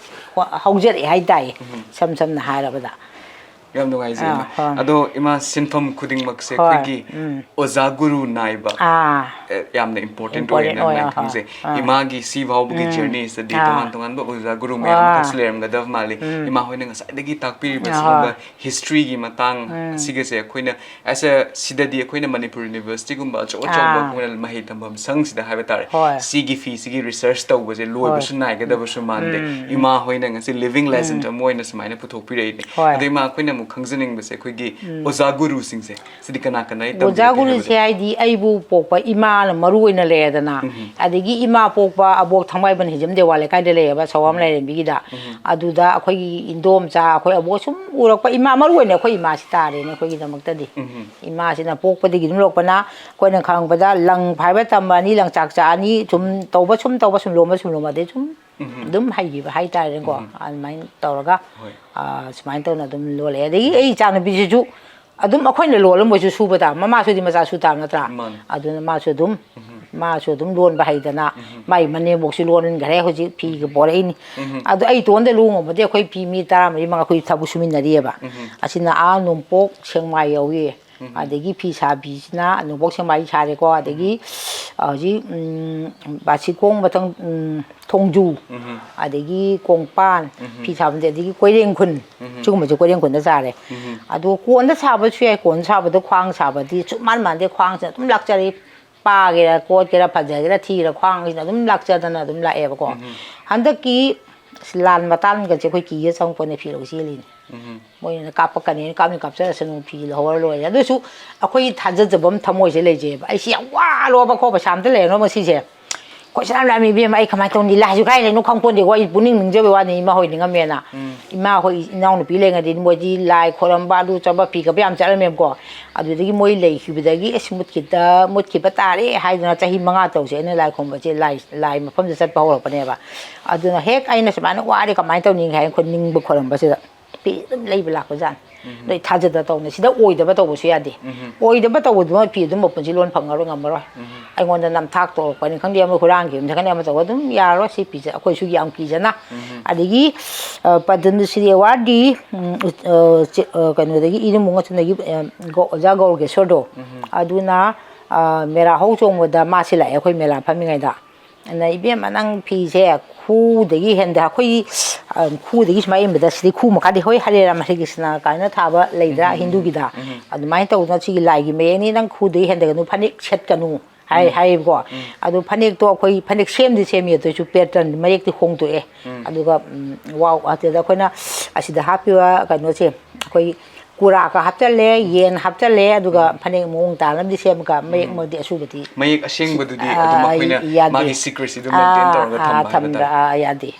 ꯍꯧꯖꯔꯛꯑꯦ ꯍꯥꯏꯇꯥꯏ ꯁꯝꯅ ꯍꯥꯏꯔꯕꯗ ꯌꯥꯝ ꯅꯨꯡꯉꯥꯏꯖꯩ ꯏꯃꯥ ꯑꯗꯣ ꯏꯃꯥ ꯁꯤꯟꯐꯝ ꯈꯨꯗꯤꯡꯃꯛꯁꯦ ꯑꯩꯈꯣꯏꯒꯤ ꯑꯣꯖꯥ ꯒꯨꯔꯨ ꯅꯥꯏꯕ ꯌꯥꯝꯅ ꯏꯝꯄꯣꯔꯇꯦꯟꯠ ꯑꯣꯏꯅ ꯑꯗꯨꯃꯥꯏꯅ ꯈꯪꯖꯩ ꯏꯃꯥꯒꯤ ꯁꯤ ꯐꯥꯎꯕꯒꯤ ꯖꯔꯅꯤꯁꯤꯗꯗꯤ ꯇꯣꯉꯥꯟ ꯇꯣꯉꯥꯟꯕ ꯑꯣꯖꯥ ꯒꯨꯔꯨ ꯃꯌꯥꯝ ꯑꯃꯁꯨ ꯂꯩꯔꯝꯒꯗꯕ ꯃꯥꯜꯂꯤ ꯏꯃꯥ ꯍꯣꯏꯅ ꯉꯁꯥꯏꯗꯒꯤ ꯇꯥꯛꯄꯤꯔꯤꯕ ꯁꯤꯒꯨꯝꯕ ꯍꯤꯁꯇ꯭ꯔꯤꯒꯤ ꯃꯇꯥꯡ ꯑꯁꯤꯒꯁꯦ ꯑꯩꯈꯣꯏꯅ ꯁꯤꯗꯗꯤ ꯑꯩꯈꯣꯏꯅ ꯃꯅꯤꯄꯨꯔ ꯌꯨꯅꯤꯚꯔꯁꯤꯇꯤꯒꯨꯝꯕ ꯑꯆꯧꯕ ꯑꯩꯈꯣꯏꯅ ꯃꯍꯩ ꯇꯝꯐꯝ ꯁꯪꯁꯤꯗ ꯍꯥꯏꯕ ꯇꯥꯔꯦ ꯁꯤꯒꯤ ꯐꯤꯁꯤꯒꯤ ꯔꯤꯁꯔꯁ ꯇꯧꯕꯁꯦ ꯂꯣꯏꯕꯁꯨ ꯅꯥꯏꯒꯗꯕꯁꯨ ꯃꯥꯟꯗꯦ ꯏꯃꯥ ꯍꯣꯏꯅ ꯉꯁꯤ ꯂꯤꯚꯤꯡ ꯂꯦꯖꯦꯟ ꯑꯃ ꯑꯣꯏꯅ ꯁꯨꯃꯥꯏꯅ ꯄꯨꯊꯣꯛꯄꯤꯔꯛꯏꯅꯦ ꯑꯗꯣ ꯏꯃꯥ ꯑꯩꯈꯣꯏꯅ ꯑꯃꯨꯛ ꯈꯪꯖꯅꯤꯡꯕꯁꯦ ꯑꯩꯈꯣꯏꯒꯤ ꯑꯣꯖꯥ ꯒꯨꯔꯨꯁꯤꯡꯁꯦ ꯁꯤꯗꯤ ꯀꯅꯥ ꯑꯣꯖꯥ ꯒꯨꯔꯨꯁꯦ ꯍꯥꯏꯗꯤ ꯑꯩꯕꯨ ꯄꯣꯛꯄ ꯏꯃꯥꯅ ꯃꯔꯨ ꯑꯣꯏꯅ ꯂꯩꯔꯦꯗꯅ ꯑꯗꯒꯤ ꯏꯃꯥ ꯄꯣꯛꯄ ꯑꯕꯣꯛ ꯊꯥꯡꯃꯩꯕꯟ ꯍꯤꯖꯝ ꯗꯦꯋꯥ ꯂꯩꯀꯥꯏꯗ ꯂꯩꯌꯦꯕ ꯁꯋꯥꯝ ꯂꯥꯏꯔꯦꯝꯕꯤꯒꯤꯗ ꯑꯗꯨꯗ ꯑꯩꯈꯣꯏꯒꯤ ꯏꯟꯗꯣꯝꯆꯥ ꯑꯩꯈꯣꯏ ꯑꯕꯣꯛ ꯁꯨꯝ ꯎꯔꯛꯄ ꯏꯃꯥ ꯃꯔꯨ ꯑꯣꯏꯅ ꯑꯩꯈꯣꯏ ꯏꯃꯥꯁꯤ ꯇꯥꯔꯦꯅꯦ ꯑꯩꯈꯣꯏꯒꯤꯗꯃꯛꯇꯗꯤ ꯏꯃꯥꯁꯤꯅ ꯄꯣꯛꯄꯗꯒꯤ ꯑꯗꯨꯝ ꯂꯣꯛꯄꯅ ꯑꯩꯈꯣꯏꯅ ꯈꯪꯕꯗ ꯂꯪ ꯐꯥꯏꯕ ꯇꯝꯕꯅꯤ ꯂꯪꯆꯥꯛ ꯆꯥꯛꯑꯅꯤ ꯁꯨꯝ ꯇꯧꯕ ꯁꯨꯝ ꯂꯣꯝꯕ ꯑꯗꯩ ꯁꯨꯝ ꯑꯗꯨꯝ ꯍꯩꯈꯤꯕ ꯍꯥꯏꯇꯥꯔꯦꯀꯣ ꯑꯗꯨꯃꯥꯏꯅ ꯇꯧꯔꯒ ꯁꯨꯃꯥꯏꯅ ꯇꯧꯅ ꯑꯗꯨꯝ ꯂꯣꯜꯂꯛꯑꯦ ꯑꯗꯒꯤ ꯑꯩ ꯏꯆꯥꯅꯨꯄꯤꯁꯤꯁꯨ ꯑꯗꯨꯝ ꯑꯩꯈꯣꯏꯅ ꯂꯣꯜꯂ ꯃꯣꯏꯁꯨ ꯁꯨꯕ ꯇꯥꯕ ꯃꯃꯥꯁꯨꯗꯤ ꯃꯆꯥ ꯁꯨ ꯇꯥꯕ ꯅꯠꯇ꯭ꯔꯥ ꯑꯗꯨꯅ ꯃꯥꯁꯨ ꯑꯗꯨꯝ ꯂꯣꯟꯕ ꯍꯩꯗꯅ ꯃꯥꯏ ꯃꯅꯦꯝꯕꯣꯛꯁꯨ ꯂꯣꯟꯈ꯭ꯔꯦ ꯍꯧꯖꯤꯛ ꯐꯤꯒ ꯄꯣꯔꯛꯏꯅꯤ ꯑꯗꯣ ꯑꯩ ꯏꯇꯣꯟꯗ ꯂꯨꯉꯝꯕꯗꯤ ꯑꯩꯈꯣꯏ ꯐꯤ ꯃꯤ 14 ꯑꯩꯈꯣꯏ ꯊꯕꯛ ꯁꯨꯃꯤꯟꯅꯔꯤꯑꯕ ꯑꯁꯤꯅ ꯅꯣꯡꯄꯣꯛ ꯁꯦꯡꯃꯥꯏ ꯌꯧꯏ ꯑꯗꯒꯤ ꯐꯤ ꯁꯥꯕꯤꯁꯤꯅ ꯅꯣꯡꯄꯣꯛ ꯁꯦꯡꯃꯥꯏ ꯁꯥꯔꯦꯀꯣ ꯑꯗꯒꯤ ꯍꯧꯖꯤꯛ ꯕꯥꯁꯤꯈꯣꯡ ꯃꯊꯪ ꯊꯣꯡꯖꯨ ꯑꯗꯒꯤ ꯀꯣꯡꯄꯥꯟ ꯐꯤ ꯁꯥꯕꯁꯦ ꯑꯗꯒꯤ ꯀꯣꯏꯔꯦꯡꯈꯨꯟ ꯁꯤꯒꯨꯝꯕꯁꯦ ꯀꯣꯏꯔꯦꯡꯈꯨꯟꯗ ꯁꯥꯔꯦ ꯑꯗꯣ ꯀꯣꯟꯗ ꯁꯥꯕꯁꯨ ꯌꯥꯏ ꯀꯣꯟ ꯁꯥꯕꯗ ꯈ꯭ꯋꯥꯡ ꯁꯥꯕꯗꯤ ꯁꯨꯝ ꯃꯥꯟꯗꯦ ꯈ꯭ꯋꯥꯡꯁꯤꯅ ꯑꯗꯨꯝ ꯂꯥꯛꯆꯔꯤ ꯄꯥꯒꯦꯔꯥ ꯀꯣꯠꯀꯦꯔꯥ ꯐꯖꯒꯦꯔꯥ ꯊꯤꯔ ꯈ꯭ꯋꯥꯡꯁꯤꯅ ꯑꯗꯨꯝ ꯂꯥꯛꯆꯗꯅ ꯑꯗꯨꯝ ꯂꯥꯛꯑꯦꯕꯀꯣ ꯍꯟꯗꯛꯀꯤ ꯂꯥꯟ ꯃꯇꯥꯡꯒꯁꯦ ꯑꯩꯈꯣꯏ ꯀꯤꯒ ꯆꯪꯉꯛꯄꯅꯦ ꯐꯤꯔꯧ ꯆꯦꯜꯂꯤꯅꯤ ꯃꯣꯏꯅ ꯀꯥꯞꯄꯛꯀꯅꯤ ꯀꯥꯞꯆꯔꯁꯅꯨ ꯐꯤ ꯂꯧꯍꯧꯔ ꯂꯣꯏꯔꯦ ꯑꯗꯨꯁꯨ ꯑꯩꯈꯣꯏꯒꯤ ꯊꯥꯖꯖꯕ ꯑꯃ ꯊꯃꯣꯏꯁꯦ ꯂꯩꯖꯩꯑꯕ ꯑꯩꯁꯤ ꯌꯥꯝ ꯋꯥꯔꯣꯕ ꯄꯩꯁꯥ ꯑꯝꯇ ꯂꯩꯔꯅꯣ ꯃꯁꯤꯁꯦ ꯑꯩꯈꯣꯏ ꯁꯅꯥꯝ ꯂꯥꯟꯃꯤ ꯏꯕꯦꯝꯃ ꯑꯩ ꯀꯃꯥꯏꯅ ꯇꯧꯅꯤ ꯂꯥꯏꯁꯨ ꯀꯥꯏ ꯂꯩꯅꯣ ꯈꯪꯄꯣꯟꯗꯦꯀꯣ ꯑꯩ ꯄꯨꯛꯅꯤꯡ ꯅꯤꯡꯖꯕ ꯋꯥꯅꯤ ꯏꯃꯥ ꯍꯣꯏ ꯅꯤꯡꯉꯝꯃꯦꯅ ꯏꯃꯥ ꯍꯣꯏ ꯏꯅꯥꯎꯅꯨꯄꯤ ꯂꯩꯉꯩꯗꯤ ꯃꯣꯏꯗꯤ ꯂꯥꯏ ꯈꯣꯏꯔꯝꯕ ꯑꯗꯨ ꯆꯠꯄ ꯐꯤꯒꯕ ꯌꯥꯝ ꯆꯠꯂꯝꯃꯦꯕꯀꯣ ꯑꯗꯨꯗꯒꯤ ꯃꯣꯏ ꯂꯩꯈꯤꯕꯗꯒꯤ ꯃꯨꯠꯈꯤꯕ ꯇꯥꯔꯦ ꯍꯥꯏꯗꯅ ꯆꯍꯤ 5 ꯇꯧꯁꯦ ꯑꯩꯅ ꯂꯥꯏ ꯈꯣꯝꯕꯁꯦ ꯂꯥꯏ ꯃꯐꯝꯗ ꯆꯠꯄ ꯍꯧꯔꯛꯄꯅꯦꯕ ꯑꯗꯨꯅ ꯍꯦꯛ ꯑꯩꯅ ꯁꯨꯃꯥꯏꯅ ꯋꯥꯔꯦ ꯀꯃꯥꯏꯅ ꯇꯧꯅꯤꯡꯉꯦ ꯍꯥꯏꯅ ꯑꯩꯈꯣꯏ ꯅꯤꯡꯕ ꯈꯣꯏꯔꯝꯕꯁꯤꯗ ꯐꯤ ꯑꯗꯨꯝ ꯂꯩꯕ ꯂꯥꯛꯄꯖꯥꯠꯅꯤ ꯅꯣꯏ ꯊꯥꯖꯗ ꯇꯧꯅ ꯁꯤꯗ ꯑꯣꯏꯗꯕ ꯇꯧꯕꯁꯨ ꯌꯥꯗꯦ ꯑꯣꯏꯗꯕ ꯇꯧꯕꯗꯨꯃ ꯐꯤ ꯑꯗꯨꯝ ꯃꯄꯨꯟꯁꯤ ꯂꯣꯟ ꯐꯪꯉꯔꯣꯏ ꯉꯝꯃꯔꯣꯏ ꯑꯩꯉꯣꯟꯗ ꯅꯝꯊꯥꯛ ꯇꯧꯔꯛꯄꯅꯤ ꯈꯪꯗꯦ ꯑꯃ ꯍꯨꯔꯥꯟꯈꯤꯕꯅꯤ ꯈꯪꯗꯦ ꯑꯃ ꯇꯧꯕ ꯑꯗꯨꯝ ꯌꯥꯔꯔꯣꯏ ꯁꯤ ꯐꯤꯁꯦ ꯑꯩꯈꯣꯏꯁꯨ ꯌꯥꯝ ꯀꯤꯖꯅ ꯑꯗꯒꯤ ꯄꯗꯃꯁ꯭ꯔꯤ ꯑꯦꯋꯥꯔꯗꯤ ꯀꯩꯅꯣꯗꯒꯤ ꯏꯔꯝꯃꯨ ꯉꯁꯨꯝꯗꯒꯤ ꯑꯣꯖꯥ ꯒꯧꯔꯒꯦꯁꯣꯔꯗꯣ ꯑꯗꯨꯅ ꯃꯦꯔꯥ ꯍꯧ ꯆꯣꯡꯕꯗ ꯃꯥꯁꯤ ꯂꯥꯛꯑꯦ ꯑꯩꯈꯣꯏ ꯃꯦꯂꯥ ꯐꯝꯃꯤꯉꯩꯗ ꯑꯗꯨꯅ ꯏꯕꯦꯝꯃ ꯅꯪ ꯐꯤꯁꯦ ꯈꯨꯗꯒꯤ ꯍꯦꯟꯗ ꯑꯩꯈꯣꯏꯒꯤ ꯈꯨꯗꯒꯤ ꯁꯨꯃꯥꯏꯅ ꯌꯦꯡꯕꯗ ꯁꯤꯗꯤ ꯈꯨ ꯃꯈꯥꯗꯤ ꯍꯣꯏ ꯍꯔꯦ ꯔꯥꯃ ꯍꯔꯦ ꯀ꯭ꯔꯤꯁꯅ ꯀꯥꯏꯅ ꯊꯥꯕ ꯂꯩꯗ꯭ꯔꯥ ꯍꯤꯟꯗꯨꯒꯤꯗ ꯑꯗꯨꯃꯥꯏꯅ ꯇꯧꯗꯅ ꯁꯤꯒꯤ ꯂꯥꯏꯒꯤ ꯃꯌꯦꯛꯅꯤ ꯅꯪ ꯈꯨꯗꯒꯤ ꯍꯦꯟꯗꯒꯅꯨ ꯐꯅꯦꯛ ꯁꯦꯠꯀꯅꯨ ꯍꯥꯏꯌꯦꯕꯀꯣ ꯑꯗꯨ ꯐꯅꯦꯛꯇꯣ ꯑꯩꯈꯣꯏ ꯐꯅꯦꯛ ꯁꯦꯝꯃꯤ ꯑꯗꯨꯁꯨ ꯄꯦꯇꯔꯟ ꯃꯌꯦꯛꯇꯤ ꯍꯣꯡꯗꯣꯛꯑꯦ ꯑꯗꯨꯒ ꯋꯥꯎ ꯑꯗꯨꯗ ꯑꯩꯈꯣꯏꯅ ꯑꯁꯤꯗ ꯍꯥꯞꯄꯤꯕ ꯀꯩꯅꯣꯁꯦ ꯑꯩꯈꯣꯏ ꯀꯨꯔꯥꯀ ꯍꯥꯞꯆꯜꯂꯦ ꯌꯦꯟ ꯍꯥꯞꯆꯜꯂꯦ ꯑꯗꯨꯒ ꯐꯅꯦꯛ ꯃꯑꯣꯡ ꯇꯥꯅꯕꯗꯤ ꯁꯦꯝꯃꯒ ꯃꯌꯦꯛꯃꯗꯤ ꯑꯁꯨꯕꯗꯤ ꯃꯌꯦꯛ ꯑꯁꯦꯡꯕꯗꯨꯗꯤ ꯑꯗꯨꯝ ꯑꯩꯈꯣꯏꯅ ꯃꯥꯒꯤ ꯁꯤꯀ꯭ꯔꯦꯠꯁꯤꯗꯨ ꯃꯦꯟꯇꯦꯟ ꯇꯧꯔꯒ ꯊꯝꯕ ꯍꯥꯏꯕ ꯇꯥꯔꯦ ꯌꯥꯗꯦ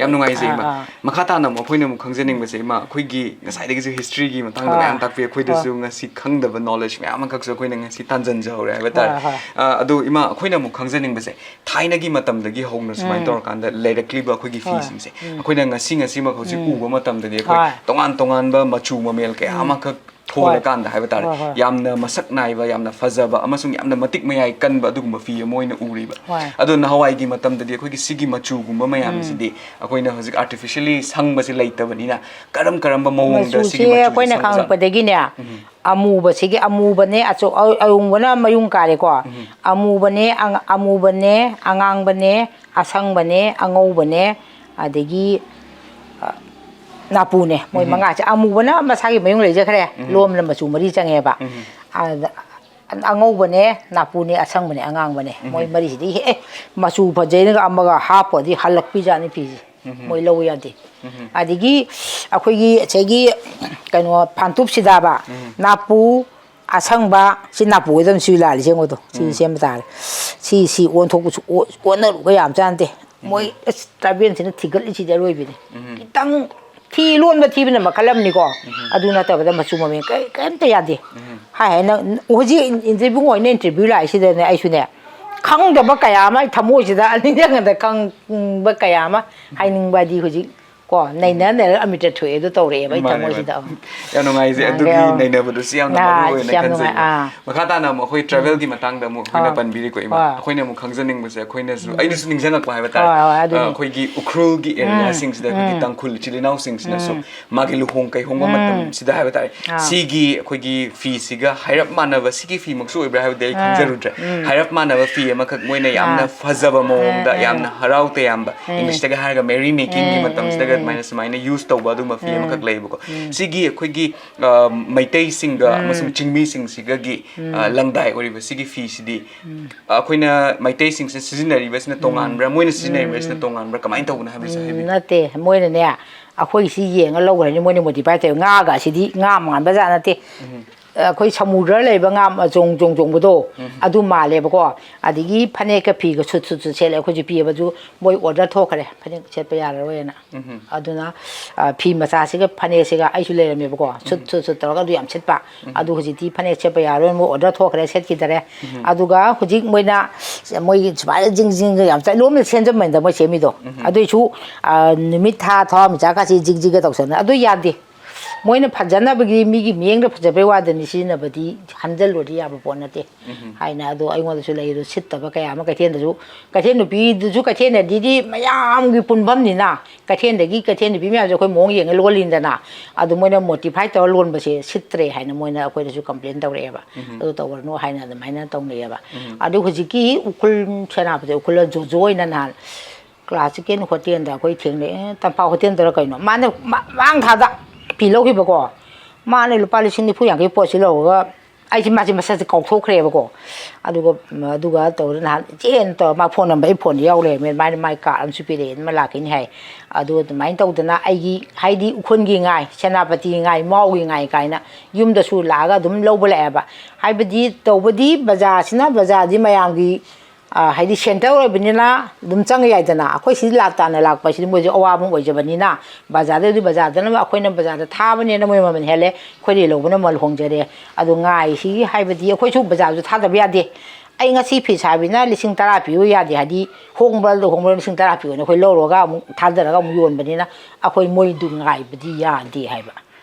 ꯌꯥꯝ ꯅꯨꯡꯉꯥꯏꯖꯩ ꯏꯃꯥ ꯃꯈꯥ ꯇꯥꯅ ꯑꯃꯨꯛ ꯑꯩꯈꯣꯏꯅ ꯑꯃꯨꯛ ꯈꯪꯖꯅꯤꯡꯕꯁꯦ ꯏꯃꯥ ꯑꯩꯈꯣꯏꯒꯤ ꯉꯁꯥꯏꯗꯒꯤꯁꯨ ꯍꯤꯁꯇ꯭ꯔꯤꯒꯤ ꯃꯇꯥꯡꯗ ꯃꯌꯥꯝ ꯇꯥꯛꯄꯤ ꯑꯩꯈꯣꯏꯗꯁꯨ ꯉꯁꯤ ꯈꯪꯗꯕ ꯅꯣꯂꯦꯖ ꯃꯌꯥꯝ ꯑꯃꯈꯛꯁꯨ ꯑꯩꯈꯣꯏꯅ ꯉꯁꯤ ꯇꯥꯟꯖꯟꯖꯍꯧꯔꯦ ꯍꯥꯏꯕ ꯇꯥꯔꯦ ꯑꯗꯣ ꯏꯃꯥ ꯑꯩꯈꯣꯏꯅ ꯑꯃꯨꯛ ꯈꯪꯖꯅꯤꯡꯕꯁꯦ ꯊꯥꯏꯅꯒꯤ ꯃꯇꯝꯗꯒꯤ ꯍꯧꯅ ꯁꯨꯃꯥꯏꯅ ꯇꯧꯔꯀꯥꯟꯗ ꯂꯩꯔꯛꯂꯤꯕ ꯑꯩꯈꯣꯏꯒꯤ ꯐꯤꯁꯤꯡꯁꯦ ꯑꯩꯈꯣꯏꯅ ꯉꯁꯤꯃꯛ ꯍꯧꯖꯤꯛ ꯎꯕ ꯃꯇꯝꯗꯗꯤ ꯑꯩꯈꯣꯏ ꯇꯣꯉꯥꯟ ꯇꯣꯉꯥꯟꯕ ꯃꯆꯨ ꯃꯃꯦꯜ ꯀꯌా ꯑꯃꯈꯛ ꯊꯣꯛꯂꯀꯥꯟꯗ ꯍꯥꯏꯕ ꯇꯥꯔꯦ ꯌꯥꯝꯅ ꯃꯁꯛ ꯅꯥꯏꯕ ꯌꯥꯝꯅ ꯐꯖꯕ ꯑꯃꯁꯨꯡ ꯌꯥꯝꯅ ꯃꯇꯤꯛ ꯃꯌꯥꯏ ꯀꯟꯕ ꯑꯗꯨꯒꯨꯝꯕ ꯐꯤ ꯑꯃ ꯑꯣꯏꯅ ꯎꯔꯤꯕ ꯑꯗꯣ ꯅꯍꯥꯟꯋꯥꯏꯒꯤ ꯃꯇꯝꯗꯗꯤ ꯑꯩꯈꯣꯏꯒꯤ ꯁꯤꯒꯤ ꯃꯆꯨꯒꯨꯝꯕ ꯃꯌꯥꯝꯁꯤꯗꯤ ꯑꯩꯈꯣꯏꯅ ꯍꯧꯖꯤꯛ ꯑꯥꯔꯇꯤꯐꯤशिꯌꯦꯜꯂꯤ ꯁꯪꯕꯁꯤ ꯂꯩꯇꯕꯅꯤꯅ ꯀꯔꯝꯕ ꯃꯑꯣꯡꯗ ꯁꯤꯒꯤ ꯃꯆꯨꯁꯦ ꯑꯩꯈꯣꯏꯅ ꯈꯪꯉꯛꯄꯗꯒꯤꯅꯦ ꯑꯃꯨꯕꯁꯤꯒꯤ ꯑꯃꯨꯕꯅꯦ ꯑꯌꯨꯡꯕꯅ ꯃꯌꯨꯡ ꯀꯥꯔꯦꯀꯣ ꯑꯃꯨꯕꯅꯦ ꯑꯉꯥꯡꯕꯅꯦ ꯑꯁꯪꯕꯅꯦ ꯑꯉꯧꯕꯅꯦ ꯑꯗꯒꯤ ꯅꯥꯄꯨꯅꯦ ꯃꯣꯏ ꯃꯉꯥꯁꯦ ꯑꯃꯨꯕꯅ ꯃꯁꯥꯒꯤ ꯃꯌꯨꯡ ꯂꯩꯖꯈ꯭ꯔꯦ ꯂꯣꯝꯅ ꯃꯆꯨ ꯃꯔꯤ ꯆꯪꯉꯦꯕ ꯑꯉꯧꯕꯅꯦ ꯅꯥꯄꯨꯅꯦ ꯑꯁꯪꯕꯅꯦ ꯑꯉꯥꯡꯕꯅꯦ ꯃꯣꯏ ꯃꯔꯤꯁꯤꯗꯤ ꯃꯆꯨ ꯐꯖꯩꯅꯒ ꯑꯃꯒ ꯍꯥꯞꯄꯗꯤ ꯍꯜꯂꯛꯄꯤꯖꯥꯠꯅꯤ ꯐꯤꯁꯦ ꯃꯣꯏ ꯂꯧ ꯌꯥꯗꯦ ꯑꯗꯒꯤ ꯑꯩꯈꯣꯏꯒꯤ ꯉꯁꯥꯏꯒꯤ ꯀꯩꯅꯣ ꯐꯥꯟꯇꯨꯞꯁꯤꯗꯕ ꯅꯥꯄꯨ ꯑꯁꯪꯕ ꯁꯤ ꯅꯥꯄꯨ ꯑꯣꯏꯗꯕꯅꯤ ꯁꯤ ꯂꯥꯜꯂꯤꯁꯦ ꯌꯦꯡꯉꯣꯗꯣ ꯁꯤ ꯁꯦꯝꯕ ꯇꯥꯔꯦ ꯁꯤ ꯑꯣꯟꯊꯣꯛꯄꯁꯨ ꯑꯣꯟꯅꯔꯨꯒ ꯌꯥꯝ ꯆꯥꯟꯅꯗꯦ ꯃꯣꯏ ꯇ꯭ꯔꯥꯏꯕꯦꯜꯁꯤꯅ ꯊꯤꯒꯠꯂꯤꯁꯤꯗꯤ ꯑꯔꯣꯏꯕꯤꯅꯤ ꯈꯤꯇꯪ ꯊꯤ ꯂꯣꯟꯕ ꯊꯤꯕꯅ ꯃꯈꯜ ꯑꯃꯅꯤꯀꯣ ꯑꯗꯨ ꯅꯠꯇꯕꯗ ꯃꯆꯨ ꯃꯃꯦꯟ ꯀꯩꯝꯇ ꯌꯥꯗꯦ ꯍꯥꯏꯅ ꯍꯧꯖꯤꯛ ꯏꯕꯨꯡꯉꯣ ꯑꯣꯏꯅ ꯏꯟꯇꯔꯚꯤꯌꯨ ꯂꯥꯛꯏꯁꯤꯗꯅꯦ ꯑꯩꯁꯨꯅꯦ ꯈꯪꯗꯕ ꯀꯌꯥ ꯑꯃ ꯑꯩ ꯊꯃꯣꯏꯁꯤꯗ ꯅꯤꯡꯖꯪꯉꯗ ꯈꯪꯕ ꯀꯌꯥ ꯑꯃ ꯍꯥꯏꯅꯤꯡꯕ ꯍꯥꯏꯗꯤ ꯍꯧꯖꯤꯛ ꯀꯣ ꯅꯩꯅ ꯑꯃꯤꯇ ꯊꯣꯛꯑꯦ ꯑꯗꯨ ꯇꯧꯔꯛꯑꯦꯕ ꯑꯩ ꯊꯃꯣꯏꯁꯤꯗ ꯌꯥꯝ ꯅꯨꯡꯉꯥꯏꯖꯩ ꯑꯗꯨꯒꯤ ꯅꯩꯅꯕꯗꯨꯁꯨ ꯌꯥꯝꯅ ꯃꯔꯨ ꯑꯣꯏꯅ ꯈꯟꯖꯩ ꯃꯈꯥ ꯇꯥꯅ ꯑꯃꯨꯛ ꯑꯩꯈꯣꯏ ꯇ꯭ꯔꯥꯚꯦꯜꯒꯤ ꯃꯇꯥꯡꯗ ꯑꯃꯨꯛ ꯑꯩꯈꯣꯏꯅ ꯄꯟꯕꯤꯔꯤꯀꯣ ꯏꯃꯥ ꯑꯩꯈꯣꯏꯅ ꯑꯃꯨꯛ ꯈꯪꯖꯅꯤꯡꯕꯁꯦ ꯑꯩꯈꯣꯏꯅꯁꯨ ꯑꯩꯅꯁꯨ ꯅꯤꯡꯁꯤꯡꯉꯛꯄ ꯍꯥꯏꯕ ꯇꯥꯔꯦ ꯑꯩꯈꯣꯏꯒꯤ ꯎꯈ꯭ꯔꯨꯜꯒꯤ ꯑꯦꯔꯤꯌꯥꯁꯤꯡꯁꯤꯗ ꯑꯩꯈꯣꯏꯒꯤ ꯇꯥꯡꯈꯨꯜ ꯏꯆꯤꯜ ꯏꯅꯥꯎꯁꯤꯡꯁꯤꯅꯁꯨ ꯃꯥꯒꯤ ꯂꯨꯍꯣꯡ ꯀꯩꯍꯣꯡꯕ ꯃꯇꯝꯁꯤꯗ ꯍꯥꯏꯕ ꯇꯥꯔꯦ ꯁꯤꯒꯤ ꯑꯩꯈꯣꯏꯒꯤ ꯐꯤꯁꯤꯒ ꯍꯥꯏꯔꯞ ꯃꯥꯟꯅꯕ ꯁꯤꯒꯤ ꯐꯤꯃꯛꯁꯨ ꯑꯣꯏꯕ꯭ꯔꯥ ꯍꯥꯏꯕꯗꯤ ꯑꯩ ꯈꯪꯖꯔꯨꯗ꯭ꯔꯦ ꯍꯥꯏꯔꯞ ꯃꯥꯟꯅꯕ ꯐꯤ ꯑꯃꯈꯛ ꯃꯣꯏꯅ ꯌꯥꯝꯅ ꯐꯖꯕ ꯃꯑꯣꯡꯗ ꯌꯥꯝꯅ ꯍꯔꯥꯎ ꯇꯌꯥꯝꯕ ꯏꯪꯂꯤꯁꯇꯒ ꯍꯥꯏꯔꯒ ꯃꯦꯔꯤ ꯃꯦꯀꯤꯡꯒꯤ ꯃꯇꯝꯁꯤꯗꯒ ꯁꯨꯃꯥꯏꯅ ꯌꯨꯁ ꯇꯧꯕ ꯑꯗꯨꯝꯕ ꯐꯤ ꯑꯃꯈꯛ ꯂꯩꯌꯦꯕꯀꯣ ꯁꯤꯒꯤ ꯑꯩꯈꯣꯏꯒꯤ ꯃꯩꯇꯩꯁꯤꯡꯒ ꯑꯃꯁꯨꯡ ꯆꯤꯡꯃꯤꯁꯤꯡꯁꯤꯒꯒꯤ ꯂꯪꯗꯥꯏ ꯑꯣꯏꯔꯤꯕ ꯁꯤꯒꯤ ꯐꯤꯁꯤꯗꯤ ꯑꯩꯈꯣꯏꯅ ꯃꯩꯇꯩꯁꯤꯡꯁꯤꯅ ꯁꯤꯖꯤꯟꯅꯔꯤꯕꯁꯤꯅ ꯇꯣꯉꯥꯟꯕ꯭ꯔꯥ ꯃꯣꯏꯅ ꯁꯤꯖꯤꯟꯅꯔꯤꯕꯁꯤꯅ ꯇꯣꯉꯥꯟꯕ꯭ꯔꯥ ꯀꯃꯥꯏꯅ ꯇꯧꯕꯅꯣ ꯍꯥꯏꯕꯁꯨ ꯍꯥꯏꯕꯤꯌꯨ ꯅꯠꯇꯦ ꯃꯣꯏꯅꯅꯦ ꯑꯩꯈꯣꯏ ꯁꯤ ꯌꯦꯡꯉ ꯂꯧꯈ꯭ꯔꯅꯤ ꯃꯣꯏꯅ ꯃꯣꯗꯤꯐꯥꯏ ꯇꯧꯋꯦ ꯉꯥꯒ ꯑꯁꯤꯗꯤ ꯉꯥ ꯃꯥꯟꯕ ꯖꯥꯠ ꯅꯠꯇꯦ ꯑꯩꯈꯣꯏ ꯁꯃꯨꯗ꯭ꯔ ꯂꯩꯕ ꯉꯥ ꯆꯣꯡꯕꯗꯣ ꯑꯗꯨ ꯃꯥꯜꯂꯦꯕꯀꯣ ꯑꯗꯒꯤ ꯐꯅꯦꯛꯀ ꯐꯤꯒ ꯁꯨꯠ ꯁꯦꯠꯂꯦ ꯑꯩꯈꯣꯏꯁꯨ ꯄꯤꯕꯁꯨ ꯃꯣꯏ ꯑꯣꯔꯗꯔ ꯊꯣꯛꯈ꯭ꯔꯦ ꯐꯅꯦꯛ ꯁꯦꯠꯄ ꯌꯥꯔꯔꯣꯏꯅ ꯑꯗꯨꯅ ꯐꯤ ꯃꯆꯥꯁꯤꯒ ꯐꯅꯦꯛꯁꯤꯒ ꯑꯩꯁꯨ ꯂꯩꯔꯝꯃꯦꯕꯀோ ꯁꯨꯠ ꯇꯧꯔꯒ ꯑꯗꯨ ꯌꯥꯝ ꯁꯦꯠꯄ ꯑꯗꯨ ꯍꯧꯖꯤꯛꯇꯤ ꯐꯅꯦꯛ ꯁꯦꯠꯄ ꯌꯥꯔꯔꯣꯏ ꯃꯣꯏ ꯑꯣꯔꯗꯔ ꯊꯣꯛꯈ꯭ꯔꯦ ꯁꯦꯠꯈꯤꯗꯔꯦ ꯑꯗꯨꯒ ꯍꯧꯖꯤꯛ ꯃꯣꯏꯅ ꯃꯣꯏꯒꯤ ꯁꯨꯃꯥꯏꯅ ꯖꯤꯡꯒ ꯌꯥꯝ ꯆꯠꯂꯣꯝꯅ ꯁꯦꯝꯖꯟꯕꯅꯤꯗ ꯃꯣꯏ ꯁꯦꯝꯃꯤꯗꯣ ꯑꯗꯨꯏꯁꯨ ꯅꯨꯃꯤꯠ ꯊꯥ ꯊꯋꯥꯟꯃꯤꯆꯥꯀꯁꯤ ꯖꯤꯒ ꯇꯧꯁꯟꯅ ꯑꯗꯨ ꯌꯥꯗꯦ ꯃꯣꯏꯅ ꯐꯖꯅꯕꯒꯤ ꯃꯤꯒꯤ ꯃꯤꯠꯌꯦꯡꯗ ꯐꯖꯕꯩ ꯋꯥꯗꯅꯤ ꯁꯤꯖꯤꯟꯅꯕꯗꯤ ꯍꯟꯖꯜꯂꯨꯔꯗꯤ ꯌꯥꯕ ꯄꯣꯠ ꯅꯠꯇꯦ ꯍꯥꯏꯅ ꯑꯗꯣ ꯑꯩꯉꯣꯟꯗꯁꯨ ꯂꯩ ꯁꯤꯠꯇꯕ ꯀꯌꯥ ꯑꯃ ꯀꯩꯊꯦꯜꯗꯁꯨ ꯀꯩꯊꯦꯜ ꯅꯨꯄꯤꯗꯨꯁꯨ ꯀꯩꯊꯦꯜꯗꯗꯤ ꯃꯌꯥꯝꯒꯤ ꯄꯨꯟꯐꯝꯅꯤꯅ ꯀꯩꯊꯦꯜ ꯅꯨꯄꯤ ꯃꯌꯥꯝꯁꯦ ꯑꯩꯈꯣꯏ ꯃꯑꯣꯡ ꯌꯦꯡꯉ ꯂꯣꯜꯂꯤꯗꯅ ꯑꯗꯨ ꯃꯣꯏꯅ ꯃꯣꯗꯤꯐꯥꯏ ꯇꯧꯔ ꯂꯣꯟꯕꯁꯦ ꯁꯤꯠꯇ꯭ꯔꯦ ꯍꯥꯏꯅ ꯃꯣꯏꯅ ꯑꯩꯈꯣꯏꯗꯁꯨ ꯀꯝꯄ꯭ꯂꯦꯟ ꯇꯧꯔꯛꯑꯦꯕ ꯑꯗꯨ ꯇꯧꯔꯅꯨ ꯍꯥꯏꯅ ꯑꯗꯨꯃꯥꯏꯅ ꯇꯧꯅꯩꯑꯕ ꯑꯗꯨ ꯍꯧꯖꯤꯛꯀꯤ ꯎꯈ꯭ꯔꯨꯜ ꯁꯦꯅꯥꯄꯇꯤ ꯎꯈ꯭ꯔꯨꯜ ꯖꯣꯖꯣ ꯑꯣꯏꯅ ꯅꯍꯥꯟ ꯀ꯭ꯂꯥꯁꯤꯀꯦꯜ ꯍꯣꯇꯦꯜꯗ ꯑꯩꯈꯣꯏ ꯊꯦꯡꯅꯩ ꯇꯝꯐꯥ ꯍꯣꯇꯦꯜꯗꯔ ꯀꯩꯅꯣ ꯃꯥꯅ ꯃꯥꯡ ꯊꯥꯗ ꯐꯤ ꯂꯧꯈꯤꯕꯀꯣ ꯃꯥꯅ ꯂꯨꯄꯥ 90-90 ꯄꯣꯠꯁꯤ ꯂꯧꯔꯒ ꯑꯩꯁꯤ ꯃꯥꯁꯦ ꯃꯁꯛꯁꯦ ꯀꯥꯎꯊꯣꯛꯈ꯭ꯔꯦꯕꯀꯣ ꯑꯗꯨꯒ ꯇꯧꯔ ꯅꯍꯥꯟ ꯏꯆꯦꯅ ꯇꯧꯔ ꯃꯥ ꯐꯣꯟ ꯅꯝꯕꯔ ꯑꯩ ꯐꯣꯟꯗ ꯌꯥꯎ ꯂꯩꯔꯝꯃꯦ ꯑꯗꯨꯃꯥꯏꯅ ꯃꯥꯏ ꯀꯥꯔꯠ ꯑꯃꯁꯨ ꯄꯤꯔꯛꯑꯦ ꯑꯗꯨꯃ ꯂꯥꯛꯈꯤꯅꯤ ꯍꯥꯏ ꯑꯗꯨ ꯑꯗꯨꯃꯥꯏꯅ ꯇꯧꯗꯅ ꯑꯩꯒꯤ ꯍꯥꯏꯗꯤ ꯎꯈ꯭ꯔꯨꯜꯒꯤ ꯉꯥꯏ ꯁꯦꯅꯥꯄꯇꯤ ꯉꯥꯏ ꯃꯥꯎꯒꯤ ꯉꯥꯏ ꯀꯥꯏꯅ ꯌꯨꯝꯗꯁꯨ ꯂꯥꯛꯑꯒ ꯑꯗꯨꯝ ꯂꯧꯕ ꯂꯥꯛꯑꯦꯕ ꯍꯥꯏꯕꯗꯤ ꯇꯧꯕꯗꯤ ꯕꯖꯥꯔꯗꯤ ꯃꯌꯥꯝꯒꯤ ꯍꯥꯏꯗꯤ ꯁꯦꯟꯇꯔ ꯑꯣꯏꯕꯅꯤꯅ ꯑꯗꯨꯝ ꯆꯪꯉ ꯌꯥꯏꯗꯅ ꯑꯩꯈꯣꯏ ꯁꯤꯗꯤ ꯇꯥꯅ ꯂꯥꯛꯄꯁꯤꯗꯤ ꯃꯣꯏꯁꯨ ꯑꯋꯥꯕ ꯑꯣꯏꯖꯕꯅꯤꯅ ꯕꯖꯥꯔꯗꯅ ꯑꯩꯈꯣꯏꯅ ꯕꯖꯥꯔꯗ ꯊꯥꯕꯅꯦꯅ ꯃꯣꯏ ꯃꯃꯜ ꯍꯦꯜꯂꯦ ꯑꯩꯈꯣꯏꯗꯤ ꯂꯧꯕꯅ ꯃꯃꯜ ꯍꯣꯡꯖꯔꯦ ꯑꯗꯣ ꯉꯥꯏꯁꯤꯒꯤ ꯍꯥꯏꯕꯗꯤ ꯑꯩꯈꯣꯏꯁꯨ ꯕꯖꯥꯔꯁꯨ ꯊꯥꯗꯕ ꯌꯥꯗꯦ ꯑꯩ ꯉꯁꯤ ꯐꯤ ꯁꯥꯕꯤꯅ 10,000 ꯄꯤꯌꯨ ꯌꯥꯗꯦ ꯍꯥꯏꯗꯤ ꯍꯣꯡꯕ 10,000 ꯄꯤꯌꯨꯅ ꯑꯩꯈꯣꯏ ꯂꯧꯔꯒ ꯑꯃꯨꯛ ꯊꯥꯗꯔꯒ ꯑꯃꯨꯛ ꯌꯣꯟꯕꯅꯤꯅ ꯑꯩꯈꯣꯏ ꯃꯣꯏꯗꯨ ꯉꯥꯏꯕꯗꯤ ꯌꯥꯗꯦ ꯍꯥꯏꯕ